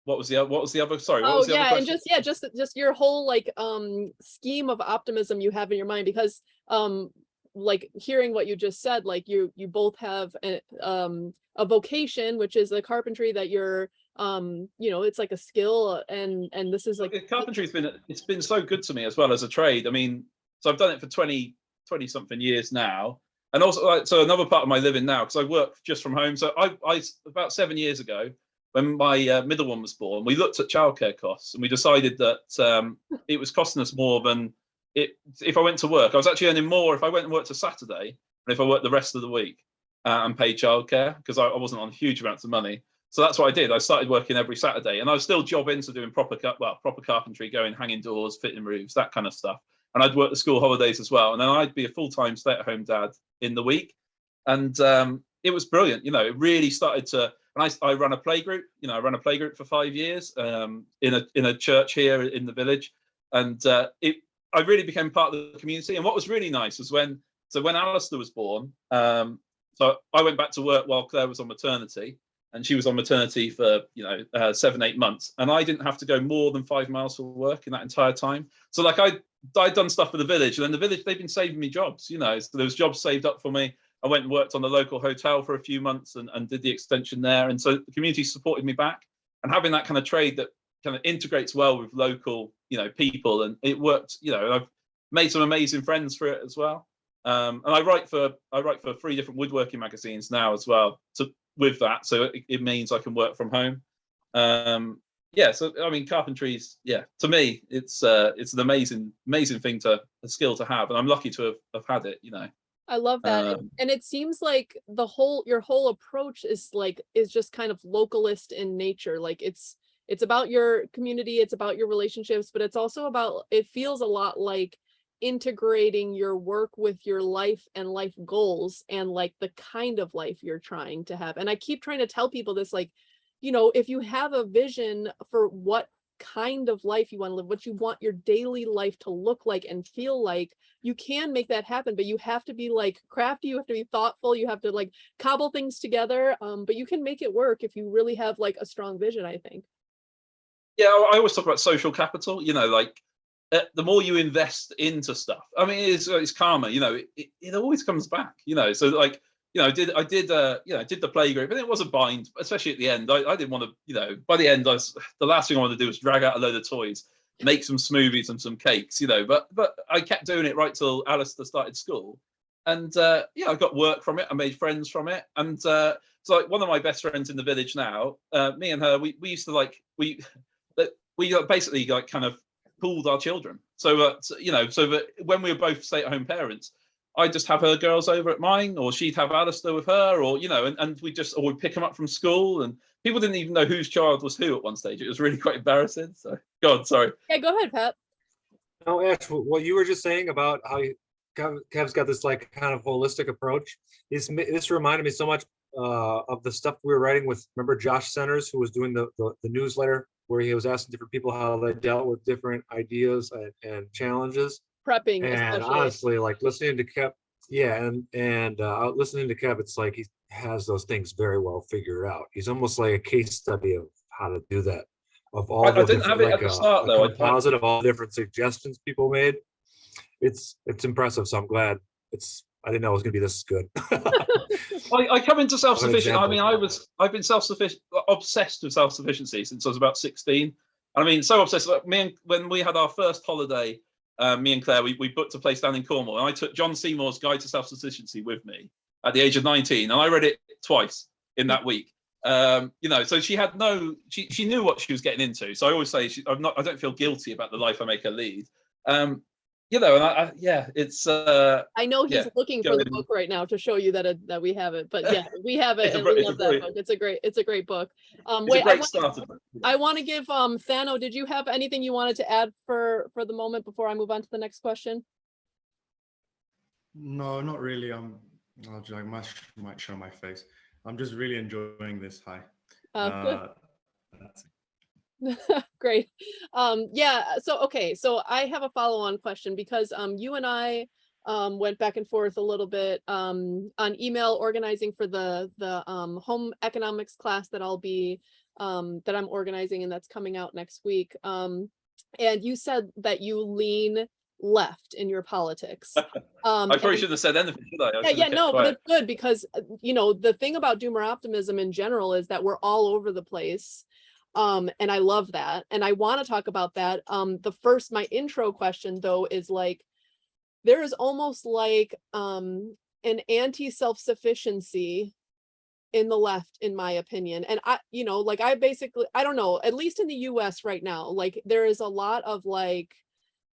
what was the other? Sorry, what was the other question? And just your whole like scheme of optimism you have in your mind, because like hearing what you just said, like you both have a vocation, which is the carpentry that you're you know, it's like a skill, and this is like Carpentry's been so good to me as well as a trade. I mean, so I've done it for 20 something years now, and also like, so another part of my living now, because I work just from home. So I about 7 years ago, when my middle one was born, we looked at childcare costs, and we decided that it was costing us more than if I went to work. I was actually earning more if I went and worked a Saturday than if I worked the rest of the week and paid childcare, because I wasn't on huge amounts of money. So that's what I did. I started working every Saturday, and I was still jobbing, so doing proper carpentry, going hanging doors, fitting roofs, that kind of stuff. And I'd work the school holidays as well, and then I'd be a full-time stay-at-home dad in the week. And it was brilliant. You know, it really started to. And I ran a playgroup. You know, I ran a playgroup for 5 years in a church here in the village, and I really became part of the community. And what was really nice was when Alistair was born, so I went back to work while Claire was on maternity, and she was on maternity for 7-8 months, and I didn't have to go more than 5 miles for work in that entire time. So like I'd done stuff for the village, and then the village, they've been saving me jobs. You know, so there was jobs saved up for me. I went and worked on the local hotel for a few months and did the extension there, and so the community supported me back. And having that kind of trade that kind of integrates well with local, you know, people, and it worked. You know, I've made some amazing friends for it as well. And I write for 3 different woodworking magazines now as well. With that, so it means I can work from home. Yeah, so I mean, carpentry's, yeah, to me, it's an amazing thing a skill to have, and I'm lucky to have had it. You know. I love that. And it seems like your whole approach is just kind of localist in nature. Like it's about your community, it's about your relationships, but it's also about, it feels a lot like integrating your work with your life and life goals and like the kind of life you're trying to have. And I keep trying to tell people this, like, you know, if you have a vision for what kind of life you want to live, what you want your daily life to look like and feel like, you can make that happen, but you have to be like crafty, you have to be thoughtful, you have to like cobble things together, but you can make it work if you really have like a strong vision, I think. Yeah, I always talk about social capital, you know, like the more you invest into stuff, I mean, it's karma, you know, it always comes back, you know. So like, you know, I did the play group, and it was a bind, especially at the end. I didn't want to, you know, by the end, the last thing I wanted to do was drag out a load of toys, make some smoothies and some cakes, you know. But I kept doing it right till Alistair started school, and yeah, I got work from it. I made friends from it, and so like one of my best friends in the village now, me and her, we used to like we basically like kind of pooled our children. So you know, so that when we were both stay-at-home parents, I'd just have her girls over at mine, or she'd have Alistair with her, or you know, and we'd pick them up from school, and people didn't even know whose child was who at one stage. It was really quite embarrassing. So, God, sorry. Yeah, go ahead, Pat. No, Ash, what you were just saying about how Kev's got this like kind of holistic approach. This reminded me so much of the stuff we were writing with, remember Josh Centers, who was doing the newsletter where he was asking different people how they dealt with different ideas and challenges. Prepping, And especially. honestly, like listening to Kev, yeah, and listening to Kev, it's like he has those things very well figured out. He's almost like a case study of how to do that. Of all I didn't have it at the start though. A composite of all different suggestions people made. It's impressive. So I'm glad I didn't know it was gonna be this good. I come into self-sufficient. I mean, example. I've been obsessed with self-sufficiency since I was about 16. I mean, so obsessed. Like when we had our first holiday, me and Claire, we booked a place down in Cornwall, and I took John Seymour's Guide to Self-Sufficiency with me at the age of 19, and I read it twice in that week. You know, so she knew what she was getting into. So I always say I don't feel guilty about the life I make her lead. You know, and it's. I know he's looking for the book right now to show you that we have it, but yeah, we have it, and we love that book. It's a great book. Wait, I want to give Thano. Did you have anything you wanted to add for the moment before I move on to the next question? No, not really. I might show my face. I'm just really enjoying this. Hi. Good. That's it. Great. Yeah, so I have a follow-on question because you and I went back and forth a little bit on email organizing for the home economics class that that I'm organizing, and that's coming out next week. And you said that you lean left in your politics. I probably shouldn't have said anything, should I? But it's good because you know, the thing about doomer optimism in general is that we're all over the place. And I love that. And I want to talk about that. My intro question though is like, there is almost like an anti-self-sufficiency in the left, in my opinion. And I don't know, at least in the US right now, like there is a lot of like,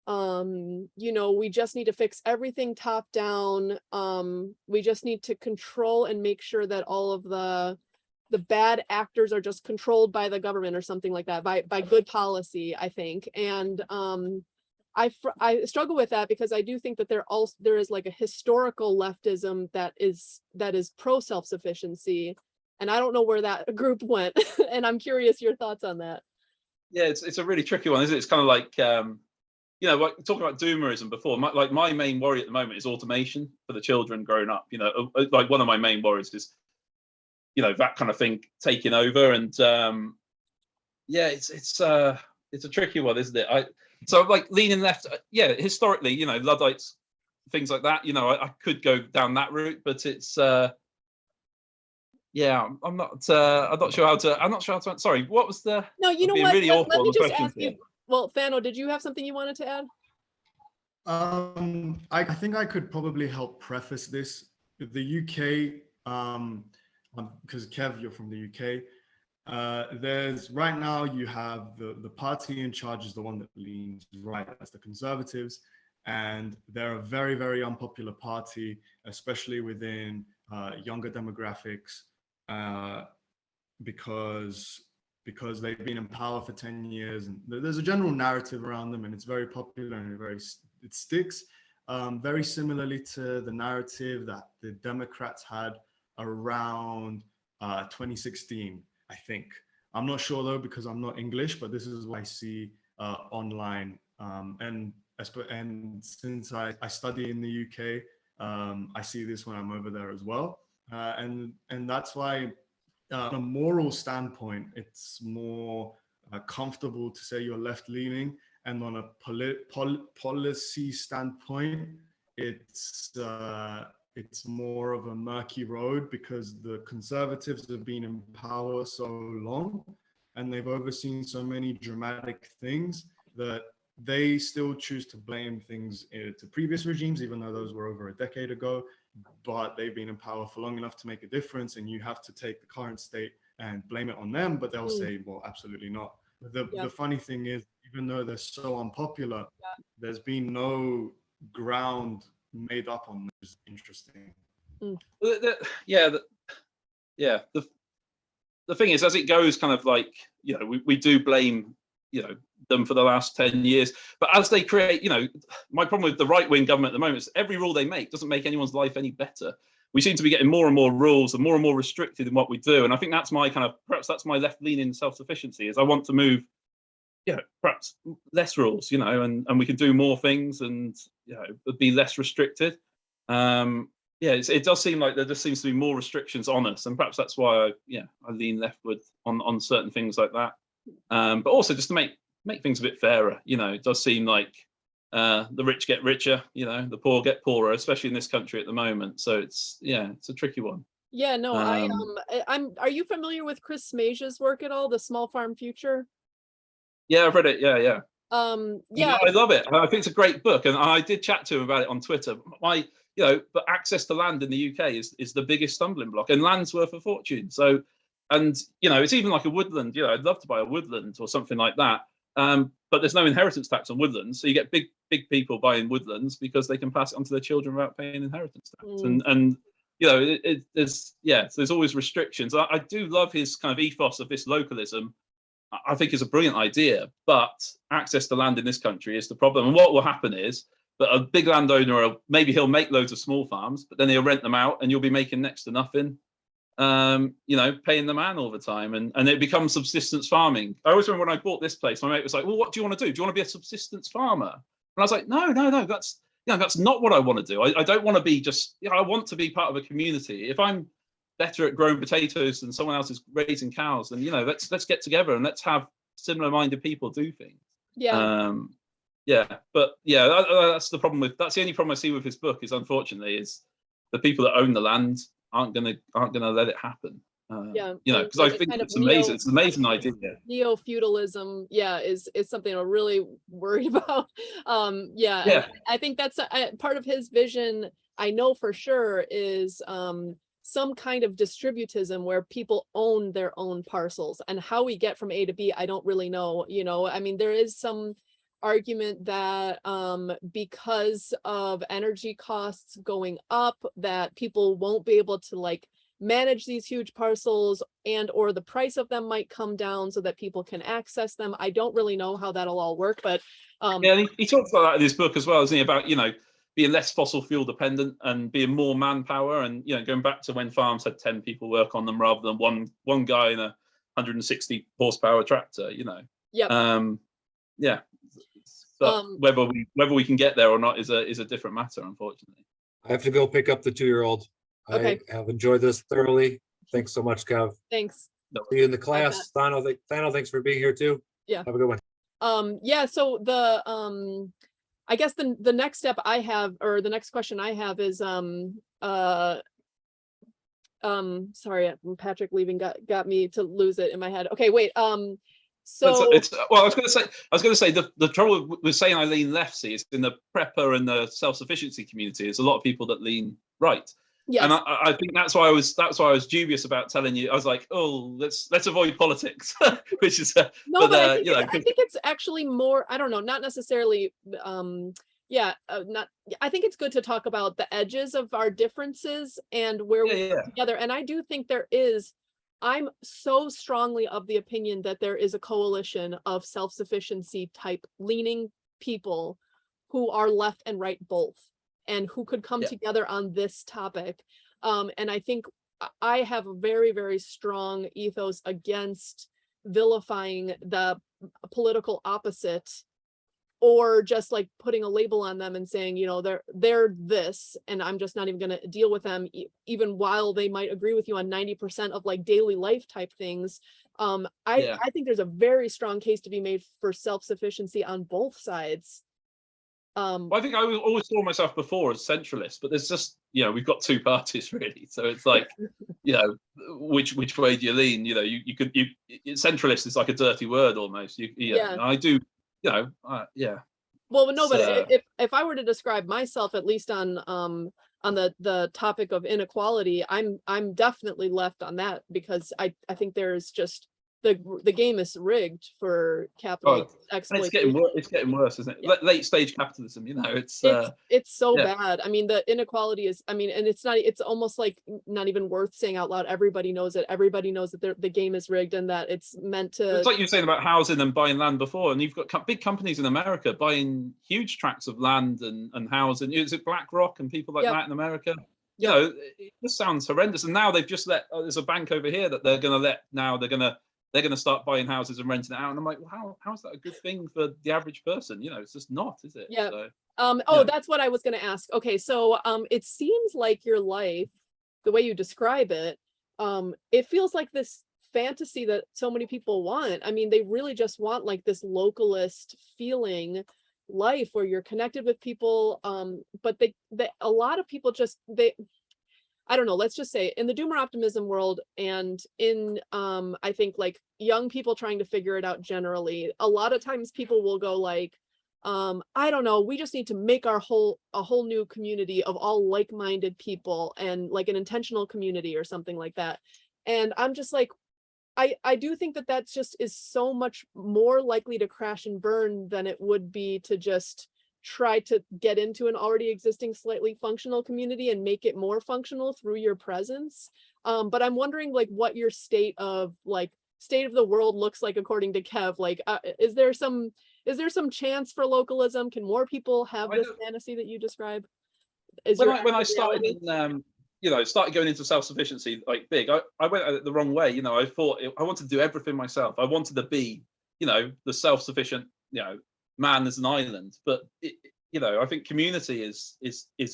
you know, we just need to fix everything top down. We just need to control and make sure that all of the bad actors are just controlled by the government or something like that, by good policy, I think. And I struggle with that because I do think that there is like a historical leftism that is pro self-sufficiency, and I don't know where that group went. And I'm curious your thoughts on that. Yeah, it's a really tricky one, isn't it? It's kind of like you know, like talking about doomerism before. My main worry at the moment is automation for the children growing up. You know, like one of my main worries is, you know, that kind of thing taking over. And yeah, it's a tricky one, isn't it? So like leaning left, yeah, historically, you know, Luddites, things like that, you know, I could go down that route, but it's yeah, I'm not sure how to. Sorry, what was the? No, you know what? Really let me just ask you. Well, Thano, did you have something you wanted to add? I think I could probably help preface this. The UK, because Kev, you're from the UK. There's right now you have the party in charge is the one that leans right, that's the Conservatives, and they're a very, very unpopular party, especially within younger demographics, because they've been in power for 10 years, and there's a general narrative around them, and it's very popular and it sticks. Very similarly to the narrative that the Democrats had around 2016, I think. I'm not sure though, because I'm not English, but this is what I see online. And since I study in the UK, I see this when I'm over there as well. And that's why, on a moral standpoint, it's more comfortable to say you're left-leaning. and on a policy standpoint, it's more of a murky road because the Conservatives have been in power so long and they've overseen so many dramatic things that they still choose to blame things to previous regimes, even though those were over a decade ago. But they've been in power for long enough to make a difference, and you have to take the current state and blame it on them. But they'll say, well, absolutely not. The funny thing is, even though they're so unpopular, there's been no ground made up on them, which is interesting. The thing is, as it goes, kind of like, you know, we do blame, you know, them for the last 10 years, but as they create, you know, my problem with the right-wing government at the moment is every rule they make doesn't make anyone's life any better. We seem to be getting more and more rules and more restricted in what we do, and I think that's my kind of, perhaps that's my left-leaning self-sufficiency, is I want to move, you know, perhaps less rules, you know, and we can do more things and, you know, be less restricted. It does seem like there just seems to be more restrictions on us, and perhaps that's why I lean leftward on certain things like that. But also just to make things a bit fairer, you know, it does seem like the rich get richer, you know, the poor get poorer, especially in this country at the moment. So it's a tricky one. Yeah, no, are you familiar with Chris Smajia's work at all, The Small Farm Future? Yeah, I've read it. Yeah. I love it. I think it's a great book, and I did chat to him about it on Twitter. But access to land in the UK is the biggest stumbling block, and land's worth a fortune. So, and you know, it's even like a woodland. You know, I'd love to buy a woodland or something like that. But there's no inheritance tax on woodlands, so you get big people buying woodlands because they can pass it on to their children without paying inheritance tax. And you know, there's always restrictions. I do love his kind of ethos of this localism. I think it's a brilliant idea, but access to land in this country is the problem. And what will happen is that a big landowner, maybe he'll make loads of small farms, but then he'll rent them out, and you'll be making next to nothing. You know, paying the man all the time, and it becomes subsistence farming. I always remember when I bought this place, my mate was like, well, what do you want to do? Do you want to be a subsistence farmer? And I was like, no, that's not what I want to do. I don't want to be just, I want to be part of a community. If I'm better at growing potatoes than someone else is raising cows, then, you know, let's get together and let's have similar minded people do things. That's the problem that's the only problem I see with his book, is unfortunately is the people that own the land aren't gonna let it happen. You know, because I think it's amazing. It's an amazing idea. Neo-feudalism, is something I'm really worried about. I think that's part of his vision. I know for sure is some kind of distributism where people own their own parcels, and how we get from A to B, I don't really know. You know, I mean, there is some argument that because of energy costs going up, that people won't be able to like manage these huge parcels, and or the price of them might come down so that people can access them. I don't really know how that'll all work, but he talks about that in his book as well, isn't he, about, you know, being less fossil fuel dependent and being more manpower, and, you know, going back to when farms had 10 people work on them rather than one guy in a 160 horsepower tractor, you know. But whether we can get there or not is a different matter, unfortunately. I have to go pick up the 2-year-old. Okay. I have enjoyed this thoroughly. Thanks so much, Kev. Thanks. See you in the class. Thano, thanks for being here too. Yeah. Have a good one. So the I guess the next step I have, or the next question I have is sorry, Patrick leaving got me to lose it in my head. Okay, wait. So I was going to say the trouble with saying I lean left, see, is in the prepper and the self-sufficiency community, there's a lot of people that lean right. Yes. And I think that's why I was dubious about telling you. I was like, oh, let's avoid politics, which is no, but I think it's actually more, I don't know, not necessarily I think it's good to talk about the edges of our differences and where we work together. And I do think I'm so strongly of the opinion that there is a coalition of self-sufficiency type leaning people who are left and right both, and who could come together on this topic. And I think I have a very, very strong ethos against vilifying the political opposite or just like putting a label on them and saying, you know, they're this, and I'm just not even going to deal with them, even while they might agree with you on 90% of like daily life type things. I think there's a very strong case to be made for self-sufficiency on both sides. Well, I think I always saw myself before as centralist, but there's just, you know, we've got two parties really, so it's like, you know, which way do you lean? You know, centralist is like a dirty word almost. Yeah. And I do, you know, yeah. Well, no, but if I were to describe myself, at least on the topic of inequality, I'm definitely left on that, because I think there's just the game is rigged for capital exploitation. It's getting worse, isn't it? Yeah. Late stage capitalism, you know, it's so bad. I mean, the inequality is, I mean, and it's almost like not even worth saying out loud. Everybody knows it. Everybody knows that the game is rigged and that it's meant to. It's like you were saying about housing and buying land before, and you've got big companies in America buying huge tracts of land and housing. Is it BlackRock and people like that in America? You know, it just sounds horrendous. And now they've just let, there's a bank over here that they're going to start buying houses and renting it out. And I'm like, well, how is that a good thing for the average person? You know, it's just not, is it? Yeah. So, that's what I was going to ask. Okay, so it seems like your life, the way you describe it, it feels like this fantasy that so many people want. I mean, they really just want like this localist feeling life where you're connected with people. But a lot of people just, I don't know, let's just say in the doomer optimism world, and in I think like young people trying to figure it out generally, a lot of times people will go like, I don't know, we just need to make a whole new community of all like-minded people, and like an intentional community or something like that. And I'm just like, I do think that just is so much more likely to crash and burn than it would be to just try to get into an already existing slightly functional community and make it more functional through your presence. But I'm wondering like what your state of the world looks like according to Kev. Like, is there some chance for localism? Can more people have this fantasy that you describe? When I started started going into self-sufficiency like big, I went at it the wrong way. You know, I thought I wanted to do everything myself. I wanted to be, you know, the self-sufficient, you know, man as an island. But I think community is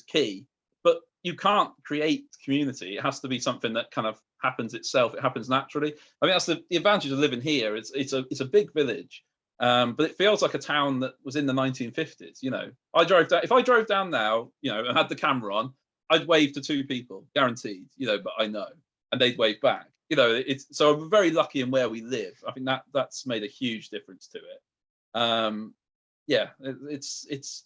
key. But you can't create community. It has to be something that kind of happens itself. It happens naturally. I mean, that's the advantage of living here. It's a big village, but it feels like a town that was in the 1950s. You know, if I drove down now, you know, and had the camera on, I'd wave to two people, guaranteed. You know, but I know, and they'd wave back. You know, so I'm very lucky in where we live. I think that's made a huge difference to it. It's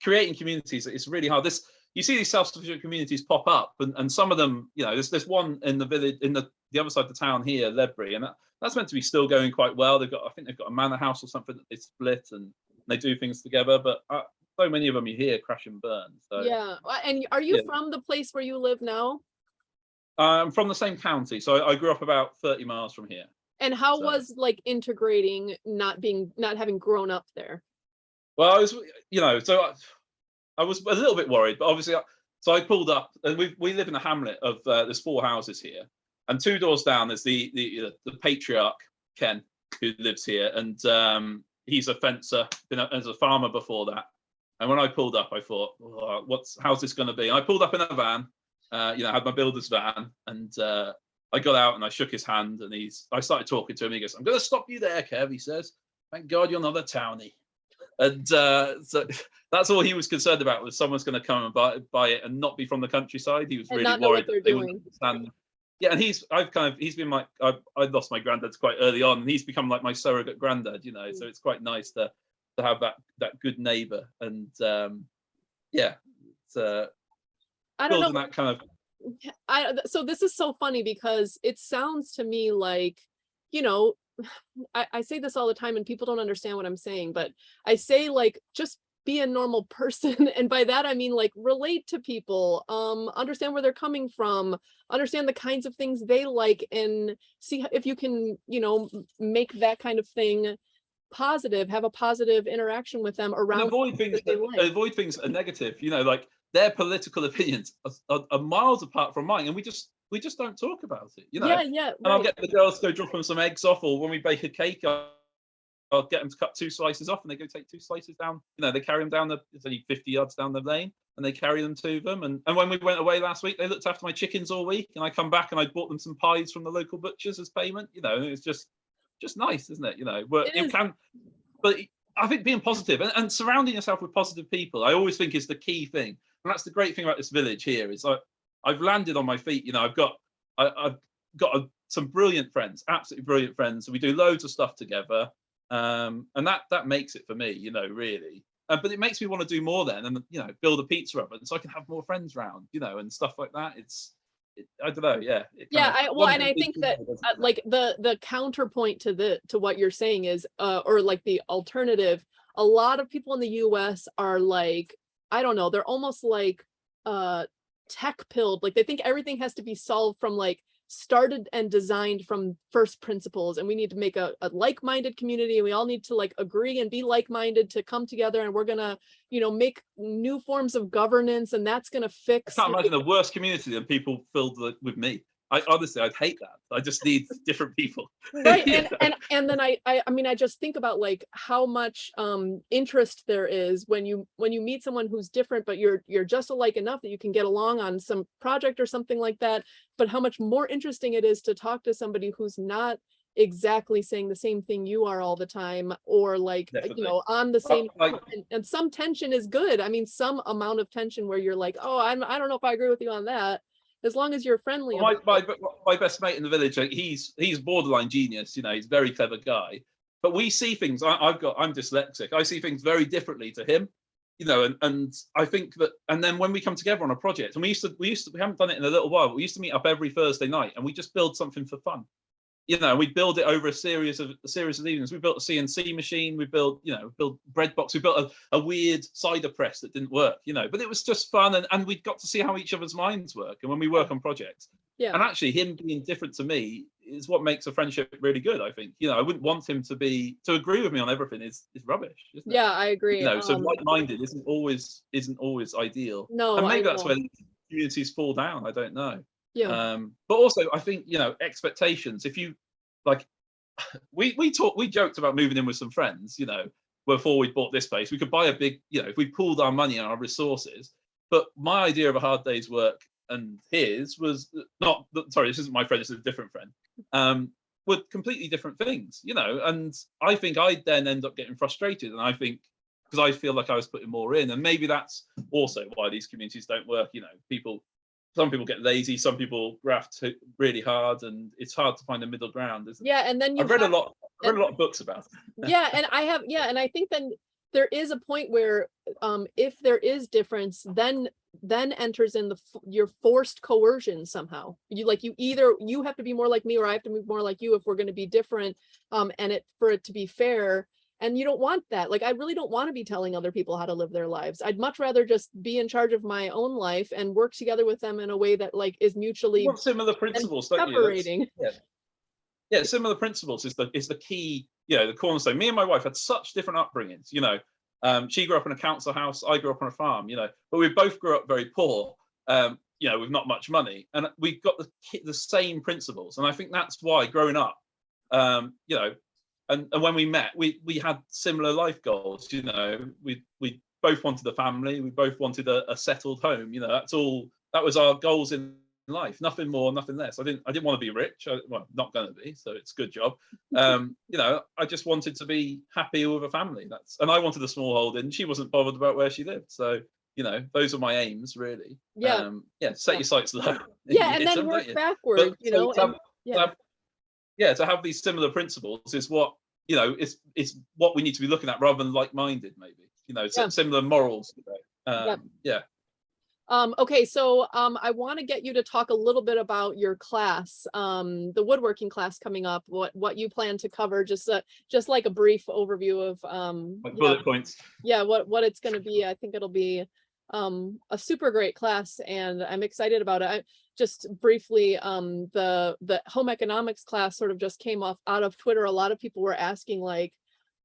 creating communities. It's really hard. You see these self-sufficient communities pop up, and some of them, you know, there's one in the village in the other side of the town here, Ledbury, and that's meant to be still going quite well. I think they've got a manor house or something that they split and they do things together. But so many of them you hear crash and burn. So yeah. And are you from the place where you live now? I'm from the same county, so I grew up about 30 miles from here. And how was like integrating, not having grown up there? Well, I was, you know, so I was a little bit worried, but obviously, so I pulled up, and we live in a hamlet of there's 4 houses here, and 2 doors down there's the patriarch Ken, who lives here, and he's a fencer, been as a farmer before that. And when I pulled up, I thought, how's this going to be? And I pulled up in a van, I had my builder's van, and I got out and I shook his hand, and I started talking to him. He goes, "I'm going to stop you there, Kev," he says. "Thank God you're not a townie." And so that's all he was concerned about, was someone's going to come and buy it and not be from the countryside. He was really worried that they wouldn't understand. Yeah, and he's been my, I lost my granddad quite early on, and he's become like my surrogate granddad, you know. So it's quite nice to have that good neighbor, and I don't know. That kind of. So this is so funny, because it sounds to me like, you know, I say this all the time and people don't understand what I'm saying, but I say like, just be a normal person. And by that, I mean like relate to people, understand where they're coming from, understand the kinds of things they like, and see if you can, you know, make that kind of thing positive, have a positive interaction with them around. Avoid things that are negative, you know, like their political opinions are miles apart from mine, and we just don't talk about it, you know. Yeah, And I'll get the girls to go drop them some eggs off, or when we bake a cake, I'll I'll get them to cut 2 slices off, and they go take 2 slices down. You know, they carry them down it's only 50 yards down the lane, and they carry them to them. And when we went away last week, they looked after my chickens all week, and I come back and I bought them some pies from the local butchers as payment. You know, it's just nice, isn't it? You know, but I think being positive and surrounding yourself with positive people, I always think is the key thing. And that's the great thing about this village here is I've landed on my feet. You know, I've got some brilliant friends, absolutely brilliant friends. We do loads of stuff together. And that makes it for me, you know, really. But it makes me want to do more then, and you know, build a pizza oven so I can have more friends around, you know, and stuff like that. I don't know, yeah. And I think that like the counterpoint to what you're saying is, or like the alternative, a lot of people in the US are like, I don't know, they're almost like tech pilled, like they think everything has to be solved from like started and designed from first principles, and we need to make a like-minded community, and we all need to like agree and be like-minded to come together, and we're gonna, you know, make new forms of governance, and that's gonna fix. I can't imagine a worse community than people filled with me. Honestly, I'd hate that. I just need different people. Right. And then I mean, I just think about like how much interest there is when you meet someone who's different, but you're just alike enough that you can get along on some project or something like that. But how much more interesting it is to talk to somebody who's not exactly saying the same thing you are all the time, or like, Definitely. you know, on the same, like, and some tension is good. I mean, some amount of tension where you're like, oh, I don't know if I agree with you on that. As long as you're friendly. My best mate in the village, he's borderline genius. You know, he's a very clever guy. But we see things. I'm dyslexic. I see things very differently to him. You know, and I think that. And then when we come together on a project, and we haven't done it in a little while. But we used to meet up every Thursday night, and we just build something for fun. You know, we build it over a series of evenings. We built a CNC machine. We built bread box. We built a weird cider press that didn't work. You know, but it was just fun, and we got to see how each other's minds work. And when we work on projects, and actually him being different to me is what makes a friendship really good. I think, you know, I wouldn't want him to agree with me on everything. Is rubbish, isn't it? Yeah, I agree. You know, so like-minded isn't always ideal. No, and maybe that's where communities fall down. I don't know. Yeah. But also I think, you know, expectations. If you like, we joked about moving in with some friends, you know, before we bought this place. We could buy a big, you know, if we pooled our money and our resources. But my idea of a hard day's work and his was not. Sorry, this isn't my friend. This is a different friend. Were completely different things, you know. And I think I'd then end up getting frustrated, and I think because I feel like I was putting more in, and maybe that's also why these communities don't work. You know, some people get lazy, some people graft really hard, and it's hard to find a middle ground, isn't it? Yeah, and then I've read a lot of books about it. Yeah, and and I think then there is a point where if there is difference, then enters in your forced coercion somehow. You have to be more like me, or I have to be more like you if we're going to be different, and for it to be fair. And you don't want that. Like, I really don't want to be telling other people how to live their lives. I'd much rather just be in charge of my own life and work together with them in a way that like is mutually similar principles, separating. Yeah, similar principles is the key, you know, the cornerstone. Me and my wife had such different upbringings, you know. She grew up in a council house, I grew up on a farm, you know, but we both grew up very poor, you know, with not much money, and we got the same principles. And I think that's why growing up, you know, and when we met, we had similar life goals. You know, we both wanted a family, we both wanted a settled home. You know, that was our goals in life. Nothing more, nothing less. I didn't want to be rich. Well, not going to be. So it's a good job. You know, I just wanted to be happy with a family. And I wanted a small holding. She wasn't bothered about where she lived. So, you know, those are my aims, really. Yeah. Set your sights low. Yeah, and then work backwards. You know. To have these similar principles is what, you know, it's what we need to be looking at, rather than like-minded, maybe, you know, similar morals. Okay, so I want to get you to talk a little bit about your class, the woodworking class coming up, what you plan to cover, just like a brief overview of like bullet points. Yeah, what it's going to be. I think it'll be a super great class, and I'm excited about it. Just briefly, the home economics class sort of just came out of Twitter. A lot of people were asking, like,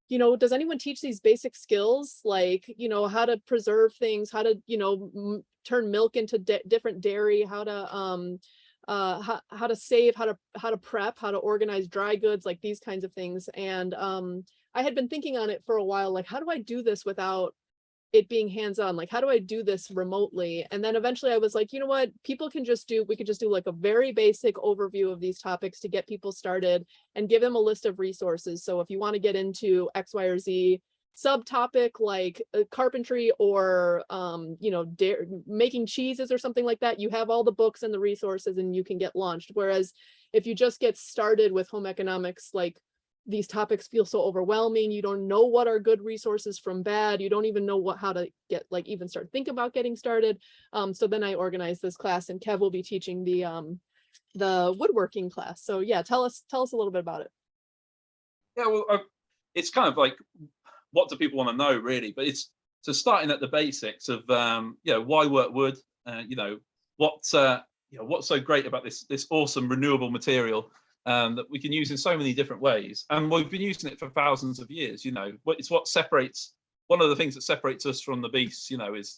you know, does anyone teach these basic skills, like, you know, how to preserve things, how to, you know, turn milk into different dairy, how to save, how to prep, how to organize dry goods, like these kinds of things. And I had been thinking on it for a while, like, how do I do this without it being hands-on? Like, how do I do this remotely? And then eventually I was like, you know what, we could just do like a very basic overview of these topics to get people started and give them a list of resources. So if you want to get into X, Y, or Z subtopic, like carpentry or making cheeses or something like that, you have all the books and the resources and you can get launched. Whereas if you just get started with home economics, like, these topics feel so overwhelming. You don't know what are good resources from bad. You don't even know how to get, like, even start think about getting started. So then I organized this class, and Kev will be teaching the woodworking class. So yeah, tell us a little bit about it. Yeah, well, it's kind of like, what do people want to know, really? But it's so starting at the basics of why work wood. What's so great about this awesome renewable material that we can use in so many different ways, and we've been using it for thousands of years. It's what separates, one of the things that separates us from the beasts,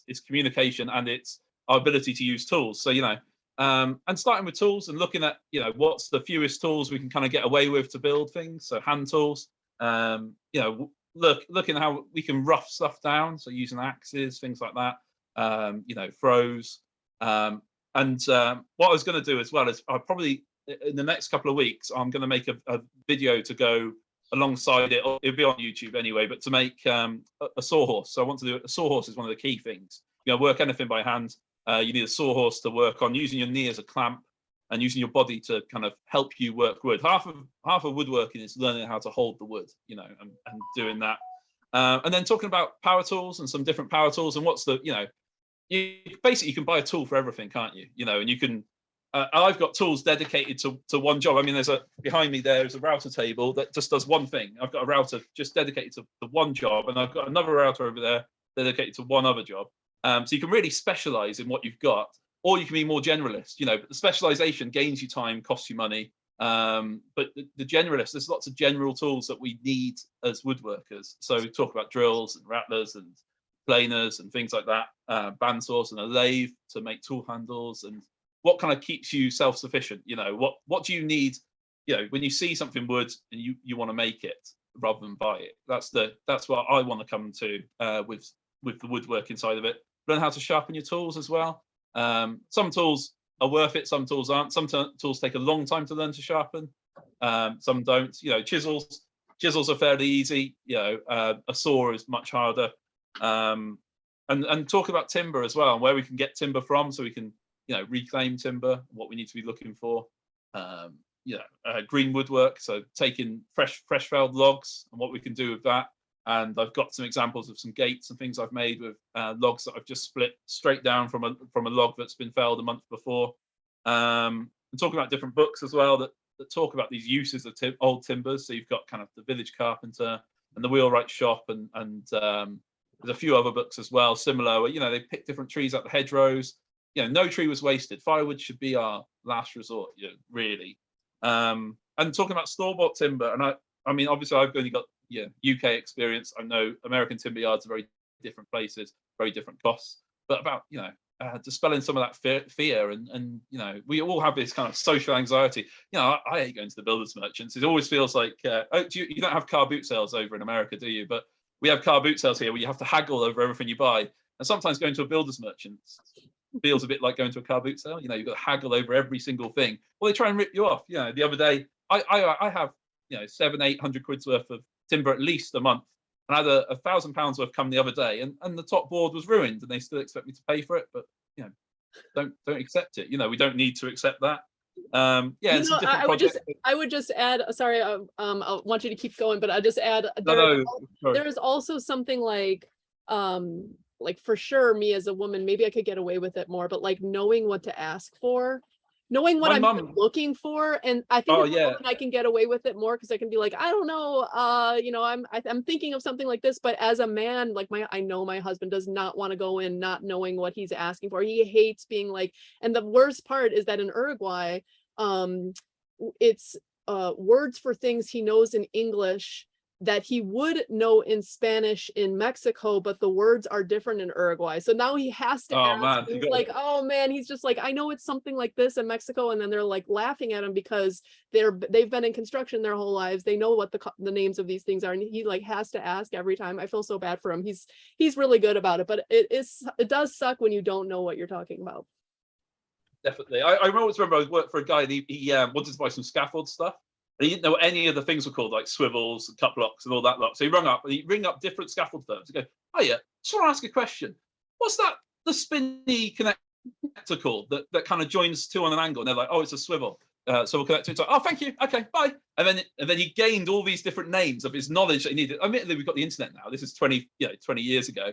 is communication, and it's our ability to use tools. So and starting with tools and looking at what's the fewest tools we can kind of get away with to build things. So hand tools, looking at how we can rough stuff down, so using axes, things like that, throws. And what I was going to do as well is, I probably, in the next couple of weeks, I'm going to make a video to go alongside it. It'll be on YouTube anyway, but to make a sawhorse. So I want to do a sawhorse is one of the key things. Work anything by hand. You need a sawhorse to work on, using your knee as a clamp and using your body to kind of help you work wood. Half of woodworking is learning how to hold the wood, and doing that. And then talking about power tools and some different power tools, and what's the, you can buy a tool for everything, can't you? And you can, I've got tools dedicated to one job. I mean, behind me there's a router table that just does one thing. I've got a router just dedicated to one job, and I've got another router over there dedicated to one other job. So you can really specialize in what you've got, or you can be more generalist. But the specialization gains you time, costs you money. But the generalist, there's lots of general tools that we need as woodworkers. So we talk about drills and rattlers and planers and things like that, bandsaws and a lathe to make tool handles, and what kind of keeps you self-sufficient. What do you need, when you see something wood and you want to make it rather than buy it. That's what I want to come to with the woodworking side of it. Learn how to sharpen your tools as well. Some tools are worth it, some tools aren't. Some tools take a long time to learn to sharpen, some don't. Chisels are fairly easy. A saw is much harder. And talk about timber as well, and where we can get timber from, so we can reclaim timber, what we need to be looking for. Green woodwork, so taking fresh felled logs and what we can do with that. And I've got some examples of some gates and things I've made with logs that I've just split straight down from a log that's been felled a month before. And talking about different books as well that talk about these uses of old timbers. So you've got kind of the Village Carpenter and the Wheelwright Shop, and there's a few other books as well, similar, where they pick different trees out the hedgerows. No tree was wasted. Firewood should be our last resort, really. And talking about store-bought timber, and I mean, obviously I've only got UK experience. I know American timber yards are very different places, very different costs, but about dispelling some of that fear, and we all have this kind of social anxiety. I hate going to the builders merchants. It always feels like you don't have car boot sales over in America, do you? But we have car boot sales here where you have to haggle over everything you buy, and sometimes going to a builders merchant feels a bit like going to a car boot sale. You've got to haggle over every single thing. Well, they try and rip you off. The other day I have 700-800 quid's worth of timber at least a month, and I had £1,000 worth come the other day, and the top board was ruined, and they still expect me to pay for it. But don't accept it. We don't need to accept that. I would just add, sorry, I want you to keep going, but I just add, there is also something like for sure, me as a woman, maybe I could get away with it more, but like knowing what to ask for, knowing what I'm looking for. And I think as a woman, I can get away with it more, because I can be like, I don't know, I'm thinking of something like this. But as a man, like I know my husband does not want to go in not knowing what he's asking for. He hates being like, and the worst part is that in Uruguay, it's words for things he knows in English that he would know in Spanish in Mexico, but the words are different in Uruguay. So now he has to Oh ask. man, He's like, oh man, he's just like, I know it's something like this in Mexico, and then they're like laughing at him because they've been in construction their whole lives. They know what the names of these things are, and he like has to ask every time. I feel so bad for him. He's really good about it, but it does suck when you don't know what you're talking about. Definitely. I always remember I worked for a guy, and he wanted to buy some scaffold stuff. And he didn't know what any of the things were called, like swivels and cut blocks and all that lot. So he rung up, and he'd ring up different scaffold firms. He'd go, oh yeah, just want to ask a question. What's that, the spinny connector called that kind of joins two on an angle? And they're like, oh, it's a swivel. Swivel connector. It's like, oh, thank you. Okay, bye. And then he gained all these different names of his knowledge that he needed. Admittedly, we've got the internet now. This is 20 years ago.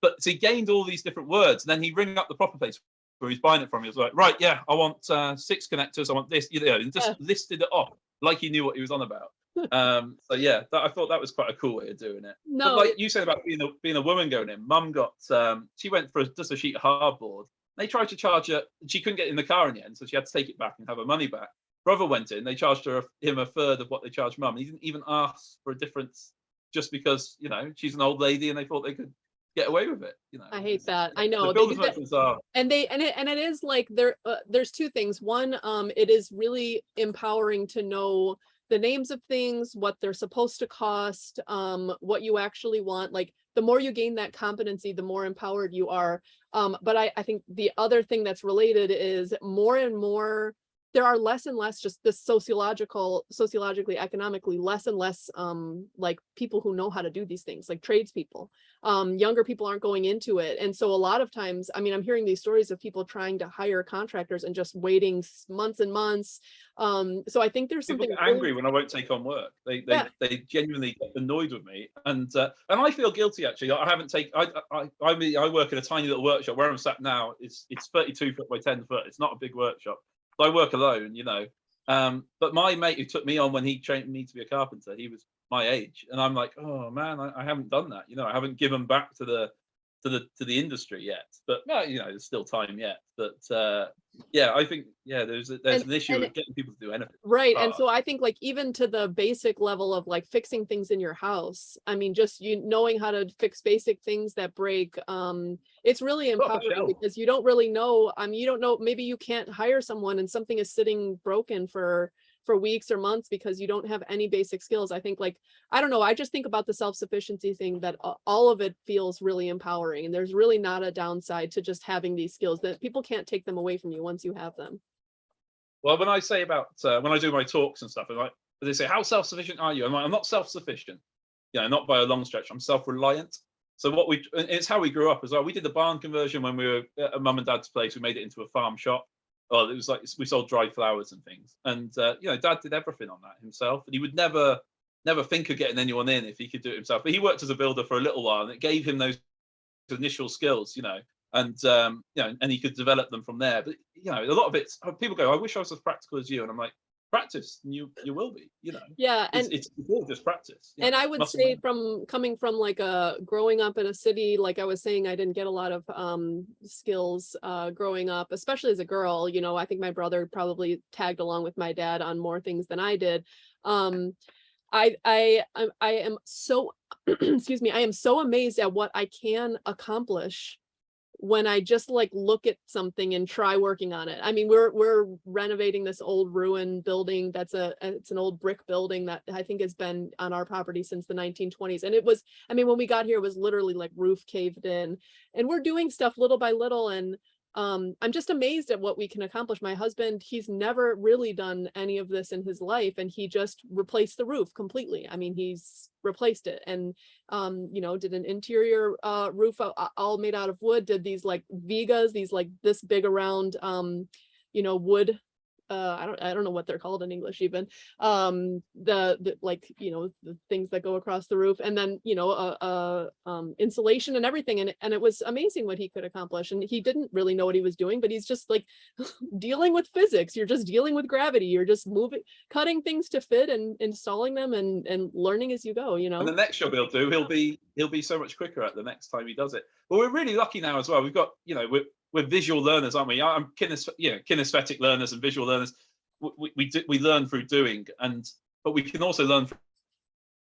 But so he gained all these different words. And then he'd ring up the proper place where he's buying it from. He was like, right, yeah, I want 6 connectors. I want this, and just listed it off like he knew what he was on about. So yeah, I thought that was quite a cool way of doing it. No, but like you said about being a woman going in, Mum got she went for just a sheet of hardboard. They tried to charge her. She couldn't get in the car in the end, so she had to take it back and have her money back. Brother went in. They charged him a third of what they charged Mum. He didn't even ask for a difference, just because she's an old lady and they thought they could get away with it. I hate that. I know. The builders merchants are. And it is like there's two things. One, it is really empowering to know the names of things, what they're supposed to cost, what you actually want. Like the more you gain that competency, the more empowered you are. But I think the other thing that's related is more and more, there are less and less just this sociologically, economically, less and less like people who know how to do these things, like tradespeople. Younger people aren't going into it. And so a lot of times, I mean, I'm hearing these stories of people trying to hire contractors and just waiting months and months. So I think there's something people get angry when I won't take on work. They genuinely get annoyed with me, and I feel guilty actually. I haven't taken. I work in a tiny little workshop where I'm sat now. It's 32 foot by 10 foot. It's not a big workshop. I work alone, but my mate who took me on when he trained me to be a carpenter, he was my age, and I'm like, oh man, I haven't done that. I haven't given back to the industry yet. But there's still time yet. But I think there's an issue with getting people to do anything. Right, and so I think like even to the basic level of like fixing things in your house. I mean, just knowing how to fix basic things that break. It's really empowering because you don't really know. You don't know. Maybe you can't hire someone and something is sitting broken for weeks or months because you don't have any basic skills. I think like, I don't know, I just think about the self-sufficiency thing, that all of it feels really empowering, and there's really not a downside to just having these skills, that people can't take them away from you once you have them. Well, when I say about when I do my talks and stuff, they say, how self-sufficient are you? I'm like, I'm not self-sufficient, not by a long stretch. I'm self-reliant. So it's how we grew up as well. We did the barn conversion when we were at Mum and Dad's place. We made it into a farm shop. Well, it was like we sold dried flowers and things, and Dad did everything on that himself, and he would never think of getting anyone in if he could do it himself. But he worked as a builder for a little while, and it gave him those initial skills, and and he could develop them from there. But a lot of it, people go, I wish I was as practical as you, and I'm like, practice, and you will be. Yeah, and it's all just practice. And I would say coming from like growing up in a city, like I was saying, I didn't get a lot of skills growing up, especially as a girl. I think my brother probably tagged along with my dad on more things than I did. I am so excuse me, I am so amazed at what I can accomplish when I just like look at something and try working on it. I mean, we're renovating this old ruined building. It's an old brick building that I think has been on our property since the 1920s. And it was, I mean, when we got here, it was literally like roof caved in, and we're doing stuff little by little. And I'm just amazed at what we can accomplish. My husband, he's never really done any of this in his life, and he just replaced the roof completely. I mean, he's replaced it, and did an interior roof all made out of wood, did these like vigas, these like this big around wood, I don't know what they're called in English even, the like the things that go across the roof, and then insulation and everything, and it was amazing what he could accomplish. And he didn't really know what he was doing, but he's just like dealing with physics. You're just dealing with gravity. You're just cutting things to fit and installing them and learning as you go. And the next job he'll do, he'll be so much quicker at the next time he does it. But we're really lucky now as well. We've got we're visual learners, aren't we? I'm kinesthetic learners and visual learners. We learn through doing, but we can also learn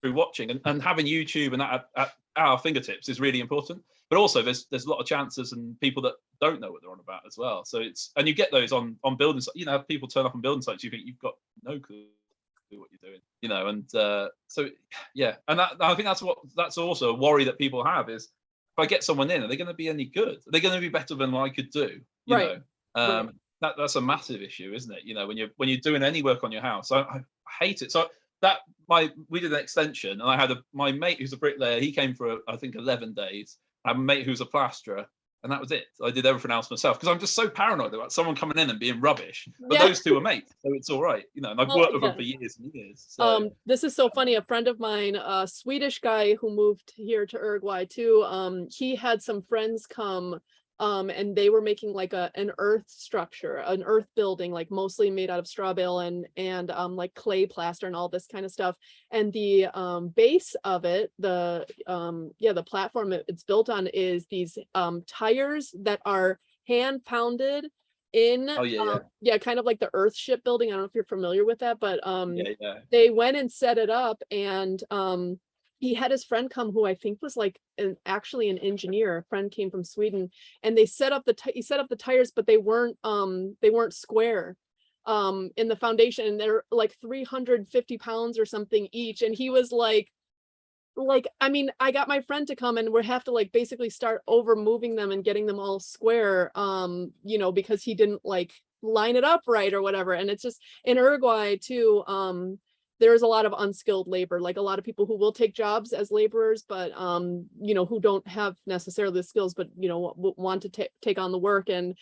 through watching, and having YouTube and that at our fingertips is really important. But also there's a lot of chances and people that don't know what they're on about as well. So and you get those on building sites. You know, people turn up on building sites, you think you've got no clue what you're doing, you know. And so yeah, and I think that's also a worry that people have is, if I get someone in, are they going to be any good? Are they going to be better than I could do? You Right. know, that's a massive issue, isn't it? You know, when you're doing any work on your house, I hate it. So we did an extension, and I had my mate who's a bricklayer. He came for I think 11 days. I have a mate who's a plasterer, and that was it. I did everything else myself because I'm just so paranoid about someone coming in and being rubbish. But Yeah. those two are mates, so it's all right, you know. And I've worked with them for years and years. So. This is so funny. A friend of mine, a Swedish guy who moved here to Uruguay too. He had some friends come, and they were making like an earth structure, an earth building, like mostly made out of straw bale and like clay plaster and all this kind of stuff. And the base of it, the platform it's built on is these tires that are hand pounded in kind of like the earth shipbuilding. I don't know if you're familiar with that, but they went and set it up, and he had his friend come who I think was like actually an engineer. A friend came from Sweden, and they set up he set up the tires, but they weren't square in the foundation, and they're like 350 pounds or something each. And he was like, I mean, I got my friend to come, and we have to like basically start over moving them and getting them all square, you know, because he didn't like line it up right or whatever. And it's just in Uruguay too, there's a lot of unskilled labor, like a lot of people who will take jobs as laborers, but you know, who don't have necessarily the skills, but you know, want to take on the work. And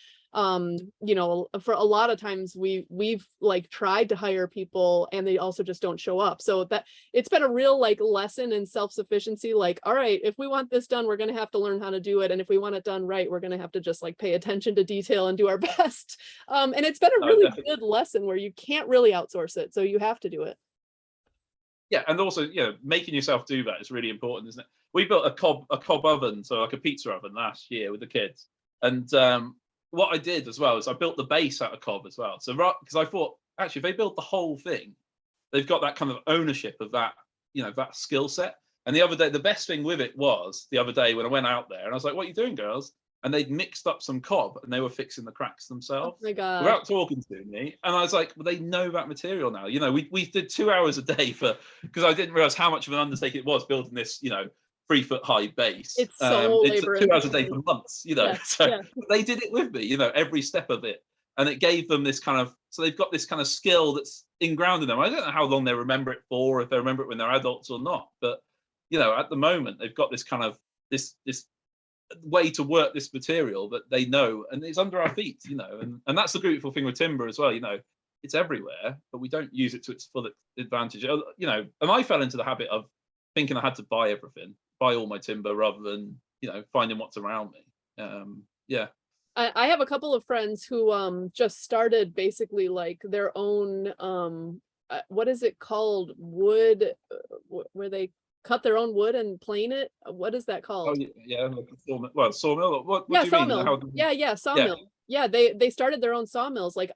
you know, for a lot of times we've like tried to hire people, and they also just don't show up. So that it's been a real like lesson in self-sufficiency. Like, all right, if we want this done, we're going to have to learn how to do it, and if we want it done right, we're going to have to just like pay attention to detail and do our best. And it's been a really good lesson where you can't really outsource it, so you have to do it. Yeah, and also, you know, making yourself do that is really important, isn't it? We built a cob oven, so like a pizza oven last year with the kids. And what I did as well is I built the base out of cob as well. So because I thought, actually, if they build the whole thing, they've got that kind of ownership of that, you know, that skill set. And the other day, the best thing with it was the other day when I went out there and I was like, what are you doing, girls? And they'd mixed up some cob and they were fixing the cracks themselves. Oh my God. Without talking to me. And I was like, well, they know that material now. You know, we did 2 hours a day because I didn't realize how much of an undertaking it was building this, you know, 3-foot high base. It's so it's labor 2 hours a day for months, you know. Yeah, So yeah. they did it with me, you know, every step of it. And it gave them this kind of, so they've got this kind of skill that's ingrained in them. I don't know how long they remember it for, if they remember it when they're adults or not. But, you know, at the moment, they've got this kind of, this way to work this material that they know, and it's under our feet, you know. And that's the beautiful thing with timber as well, you know. It's everywhere, but we don't use it to its full advantage. You know, and I fell into the habit of thinking I had to buy everything, buy all my timber rather than, you know, finding what's around me. Yeah. I have a couple of friends who just started basically like their own what is it called, wood, where they cut their own wood and plane it. What is that called? Oh yeah, like a sawmill. Well, sawmill. What Yeah, do you sawmill. mean? Yeah, sawmill. Yeah, they started their own sawmills, like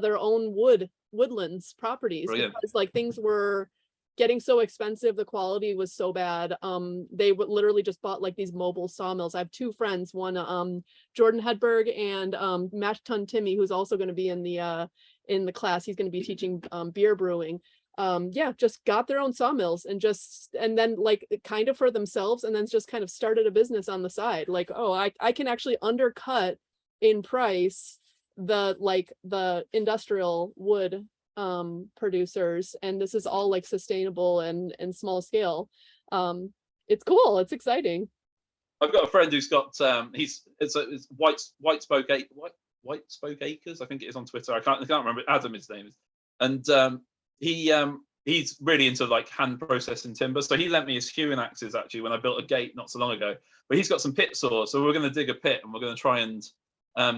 their own woodlands properties. Brilliant. Because like things were getting so expensive, the quality was so bad. They would literally just bought like these mobile sawmills. I have two friends, one Jordan Hedberg and Matchton Timmy, who's also going to be in the class. He's going to be teaching beer brewing. Yeah, just got their own sawmills and then like kind of for themselves, and then just kind of started a business on the side. Like, oh, I can actually undercut in price the industrial wood producers, and this is all like sustainable and small scale. It's cool, it's exciting. I've got a friend who's got it's White Spoke Acres, I think it is on Twitter. I can't remember. Adam, his name is, and he's really into like hand processing timber. So he lent me his hewing axes actually when I built a gate not so long ago. But he's got some pit saws, so we're going to dig a pit and we're going to try and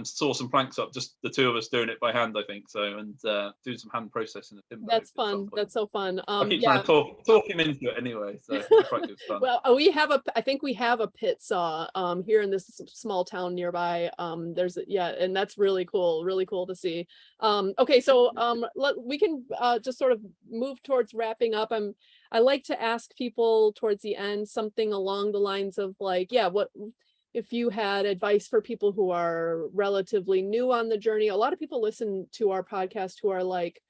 saw some planks up, just the two of us doing it by hand, I think so, and doing some hand processing of timber. That's fun. That's so fun. I keep Yeah. trying to talk him into it anyway, so it's quite good fun. Well, I think we have a pit saw here in this small town nearby. There's and that's really cool to see. Okay, so we can just sort of move towards wrapping up. I like to ask people towards the end something along the lines of like, what if you had advice for people who are relatively new on the journey. A lot of people listen to our podcast who are like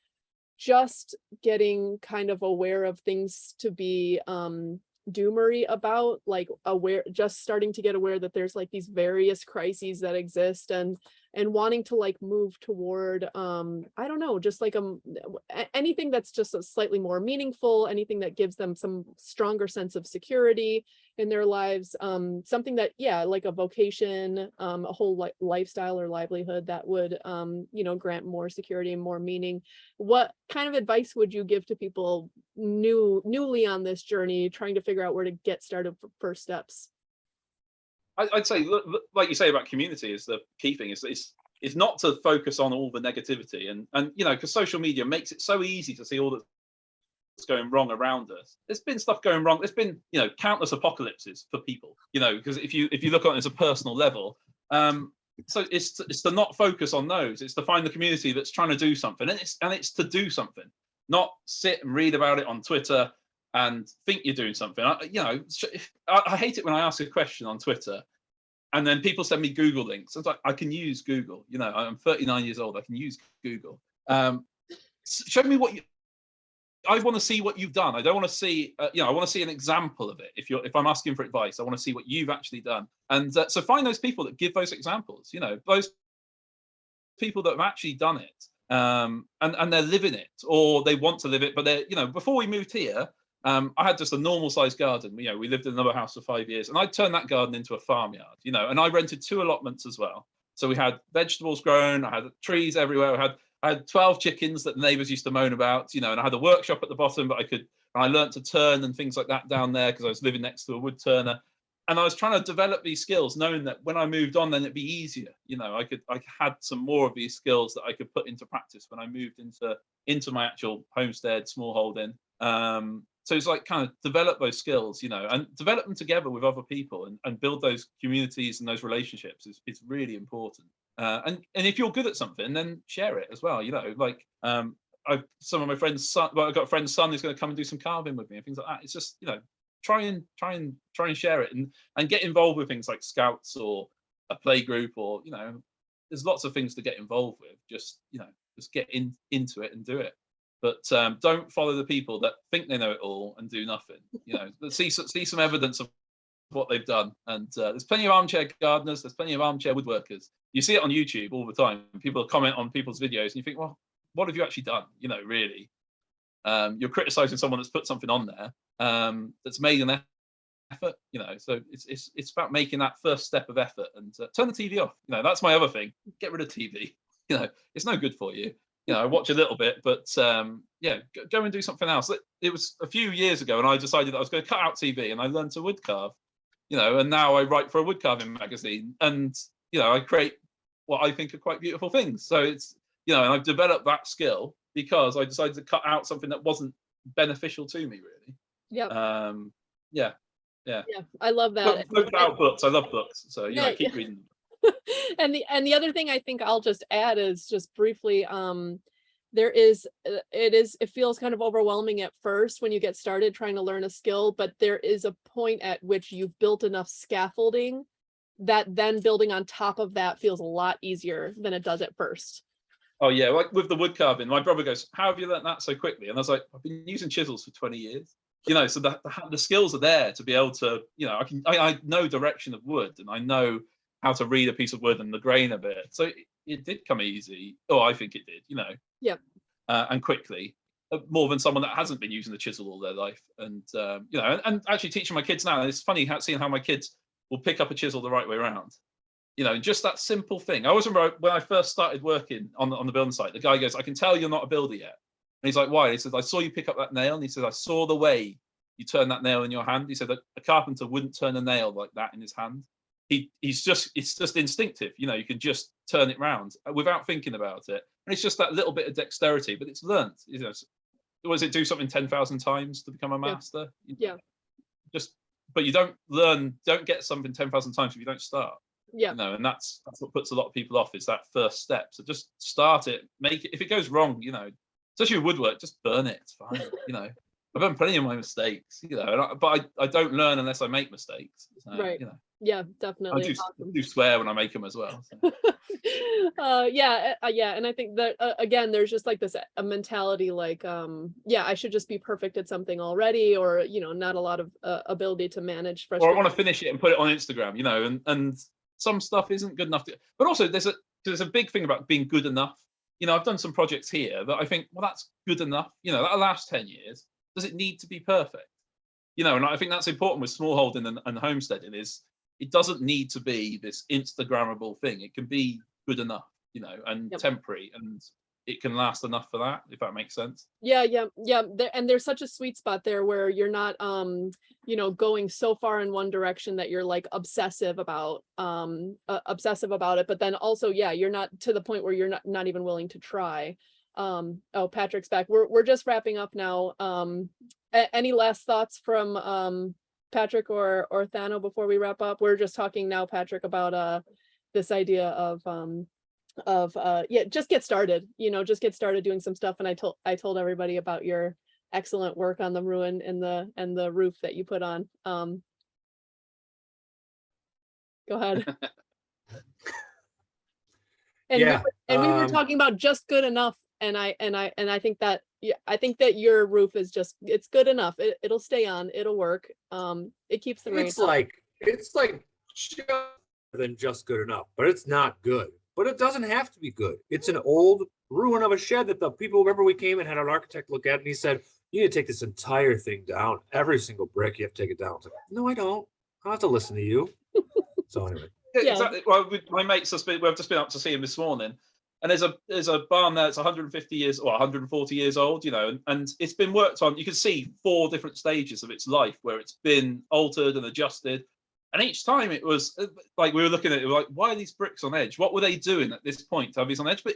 just getting kind of aware of things to be doomery about, like just starting to get aware that there's like these various crises that exist, and wanting to like move toward I don't know, just like anything that's just a slightly more meaningful, anything that gives them some stronger sense of security in their lives, something that like a vocation, a whole lifestyle or livelihood that would grant more security and more meaning. What kind of advice would you give to people newly on this journey, trying to figure out where to get started for first steps? I'd say, like you say about community, is the key thing. Is not to focus on all the negativity, and because social media makes it so easy to see all that's going wrong around us. There's been stuff going wrong. There's been countless apocalypses for people. Because if you look on it as a personal level, so it's to not focus on those. It's to find the community that's trying to do something, and it's to do something, not sit and read about it on Twitter and think you're doing something. I hate it when I ask a question on Twitter and then people send me Google links. It's like, I can use Google. I'm 39 years old. I can use Google. Show me what I want to see what you've done. I don't want to see, I want to see an example of it. If I'm asking for advice, I want to see what you've actually done. And so find those people that give those examples, those people that have actually done it, and they're living it, or they want to live it. But they're, before we moved here, I had just a normal sized garden. We lived in another house for 5 years, and I turned that garden into a farmyard, and I rented 2 allotments as well. So we had vegetables grown, I had trees everywhere. I had 12 chickens that the neighbors used to moan about, and I had a workshop at the bottom, but I learned to turn and things like that down there because I was living next to a wood turner. And I was trying to develop these skills, knowing that when I moved on, then it'd be easier. I had some more of these skills that I could put into practice when I moved into my actual homestead, small holding. So it's like kind of develop those skills, and develop them together with other people, and build those communities and those relationships is really important. And if you're good at something, then share it as well. Some of my friends' son, I've got a friend's son who's going to come and do some carving with me and things like that. It's just, try and share it, and get involved with things like scouts or a play group, or there's lots of things to get involved with. Just get into it and do it. But don't follow the people that think they know it all and do nothing. See some evidence of what they've done. And there's plenty of armchair gardeners. There's plenty of armchair woodworkers. You see it on YouTube all the time. People comment on people's videos, and you think, well, what have you actually done? Really, you're criticizing someone that's put something on there that's made an effort. So it's about making that first step of effort, and turn the TV off. That's my other thing. Get rid of TV. It's no good for you. I watch a little bit, but go and do something else. It was a few years ago, and I decided that I was going to cut out TV, and I learned to wood carve, and now I write for a wood carving magazine, and I create what I think are quite beautiful things. So it's and I've developed that skill because I decided to cut out something that wasn't beneficial to me, really. Yeah. I love that. Out books. I love books, so keep reading them. And the other thing I think I'll just add is just briefly, it feels kind of overwhelming at first when you get started trying to learn a skill, but there is a point at which you've built enough scaffolding that then building on top of that feels a lot easier than it does at first. Oh yeah, like with the wood carving, my brother goes, "How have you learned that so quickly?" And I was like, "I've been using chisels for 20 years." So the skills are there to be able to, I know direction of wood, and I know how to read a piece of wood and the grain of it. So it did come easy. Oh, I think it did, and quickly, more than someone that hasn't been using the chisel all their life. And, and actually teaching my kids now, it's funny seeing how my kids will pick up a chisel the right way around. Just that simple thing. I always remember when I first started working on the building site, the guy goes, "I can tell you're not a builder yet." And he's like, "Why?" He says, "I saw you pick up that nail." And he says, "I saw the way you turn that nail in your hand." He said that a carpenter wouldn't turn a nail like that in his hand. it's just instinctive. You know, you can just turn it round without thinking about it, and it's just that little bit of dexterity, but it's learnt. You know, was it do something 10,000 times to become a master? Yeah. But you don't get something 10,000 times if you don't start. Yeah. You know, and that's what puts a lot of people off, is that first step. So just start it, make it. If it goes wrong, you know, especially with woodwork, just burn it. It's fine. You know, I've done plenty of my mistakes, you know, but I don't learn unless I make mistakes. So, Right. you know, Yeah, definitely. I do swear when I make them as well. So. Yeah, and I think that again, there's just like this a mentality like, yeah, I should just be perfect at something already, or you know, not a lot of ability to manage Or I frustration. want to finish it and put it on Instagram, you know, and some stuff isn't good enough. But also, there's a big thing about being good enough. You know, I've done some projects here that I think, well, that's good enough. You know, that'll last 10 years. Does it need to be perfect? You know, and I think that's important with smallholding and homesteading, is it doesn't need to be this Instagrammable thing. It can be good enough, you know, and temporary, and it can last enough for that, if that makes sense. Yeah. And there's such a sweet spot there where you're not, you know, going so far in one direction that you're like obsessive about it, but then also, yeah, you're not to the point where you're not even willing to try. Oh, Patrick's back. We're just wrapping up now. Any last thoughts from Patrick or Thano before we wrap up? We're just talking now, Patrick, about this idea of yeah, just get started, you know, just get started doing some stuff. And I told everybody about your excellent work on the ruin and the roof that you put on. Go ahead. And Yeah, we were talking about just good enough, and I think that, yeah, I think that your roof is just, it's good enough. It'll stay on, it'll work. It keeps the rain it's out. like just than just good enough, but it's not good. But it doesn't have to be good. It's an old ruin of a shed that the people, remember, we came and had an architect look at it, and he said, you need to take this entire thing down. Every single brick, you have to take it down. It's like, no, I don't. I don't have to listen to you. So anyway. Yeah, exactly. Well, my mates we've just been up to see him this morning, and there's a barn there that's 150 years or 140 years old, you know, and it's been worked on. You can see 4 different stages of its life where it's been altered and adjusted. And each time it was like, we were looking at it, we were like, why are these bricks on edge? What were they doing at this point to have these on edge? But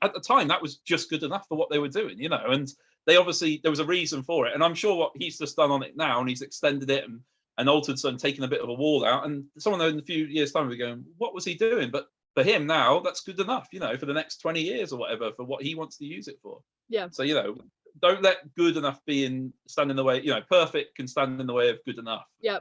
at the time, that was just good enough for what they were doing, you know, and they obviously, there was a reason for it. And I'm sure what he's just done on it now, and he's extended it and altered some, taken a bit of a wall out. And someone in a few years' time will be going, what was he doing? But for him now, that's good enough, you know, for the next 20 years or whatever, for what he wants to use it for. Yeah. So, you know, don't let good enough stand in the way. You know, perfect can stand in the way of good enough. Yeah.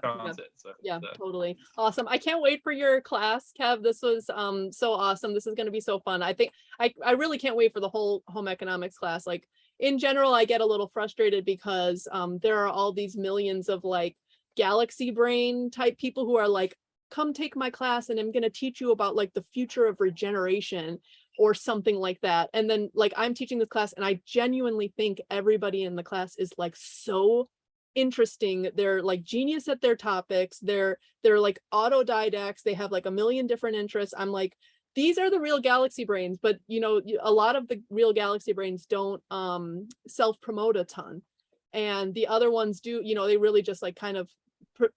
So, Totally. Awesome. I can't wait for your class, Kev. This was so awesome. This is going to be so fun. I think I really can't wait for the whole home economics class. Like, in general, I get a little frustrated because there are all these millions of like galaxy brain type people who are like, come take my class and I'm going to teach you about like the future of regeneration or something like that. And then like, I'm teaching this class and I genuinely think everybody in the class is like so interesting. They're like genius at their topics. They're like autodidacts. They have like a million different interests. I'm like, these are the real galaxy brains, but you know, a lot of the real galaxy brains don't self-promote a ton. And the other ones do, you know, they really just like kind of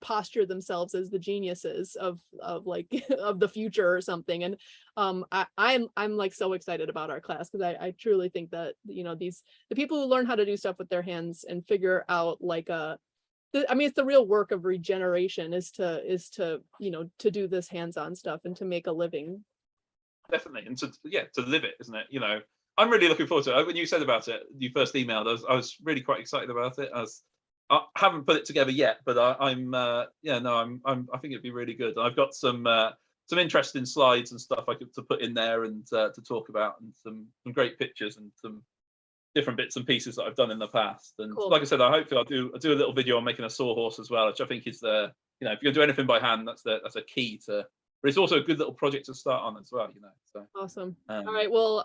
posture themselves as the geniuses of like of the future or something. And I'm like so excited about our class because I truly think that, you know, the people who learn how to do stuff with their hands and figure out like I mean, it's the real work of regeneration is to you know, to do this hands-on stuff and to make a living. Definitely, and to live it, isn't it? You know, I'm really looking forward to it. When you said about it, you first emailed, I was really quite excited about it. I haven't put it together yet, but I think it'd be really good. I've got some interesting slides and stuff to put in there and to talk about, and some great pictures and some different bits and pieces that I've done in the past. And cool. Like I said, hopefully I'll do a little video on making a sawhorse as well, which I think is you know, if you're gonna do anything by hand, that's a key to. But it's also a good little project to start on as well, you know. So awesome. All right, well,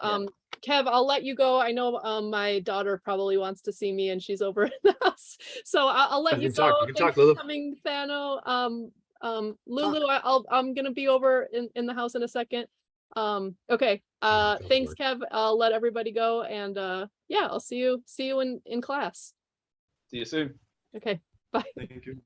Kev, I'll let you go. I know my daughter probably wants to see me and she's over in the house, so I'll let you go. Thanks for coming, Thano. Lulu, I'm gonna be over in the house in a second. Okay. Thanks, Kev. I'll let everybody go, and yeah, I'll see you in class. See you soon. Okay. Bye. Thank you.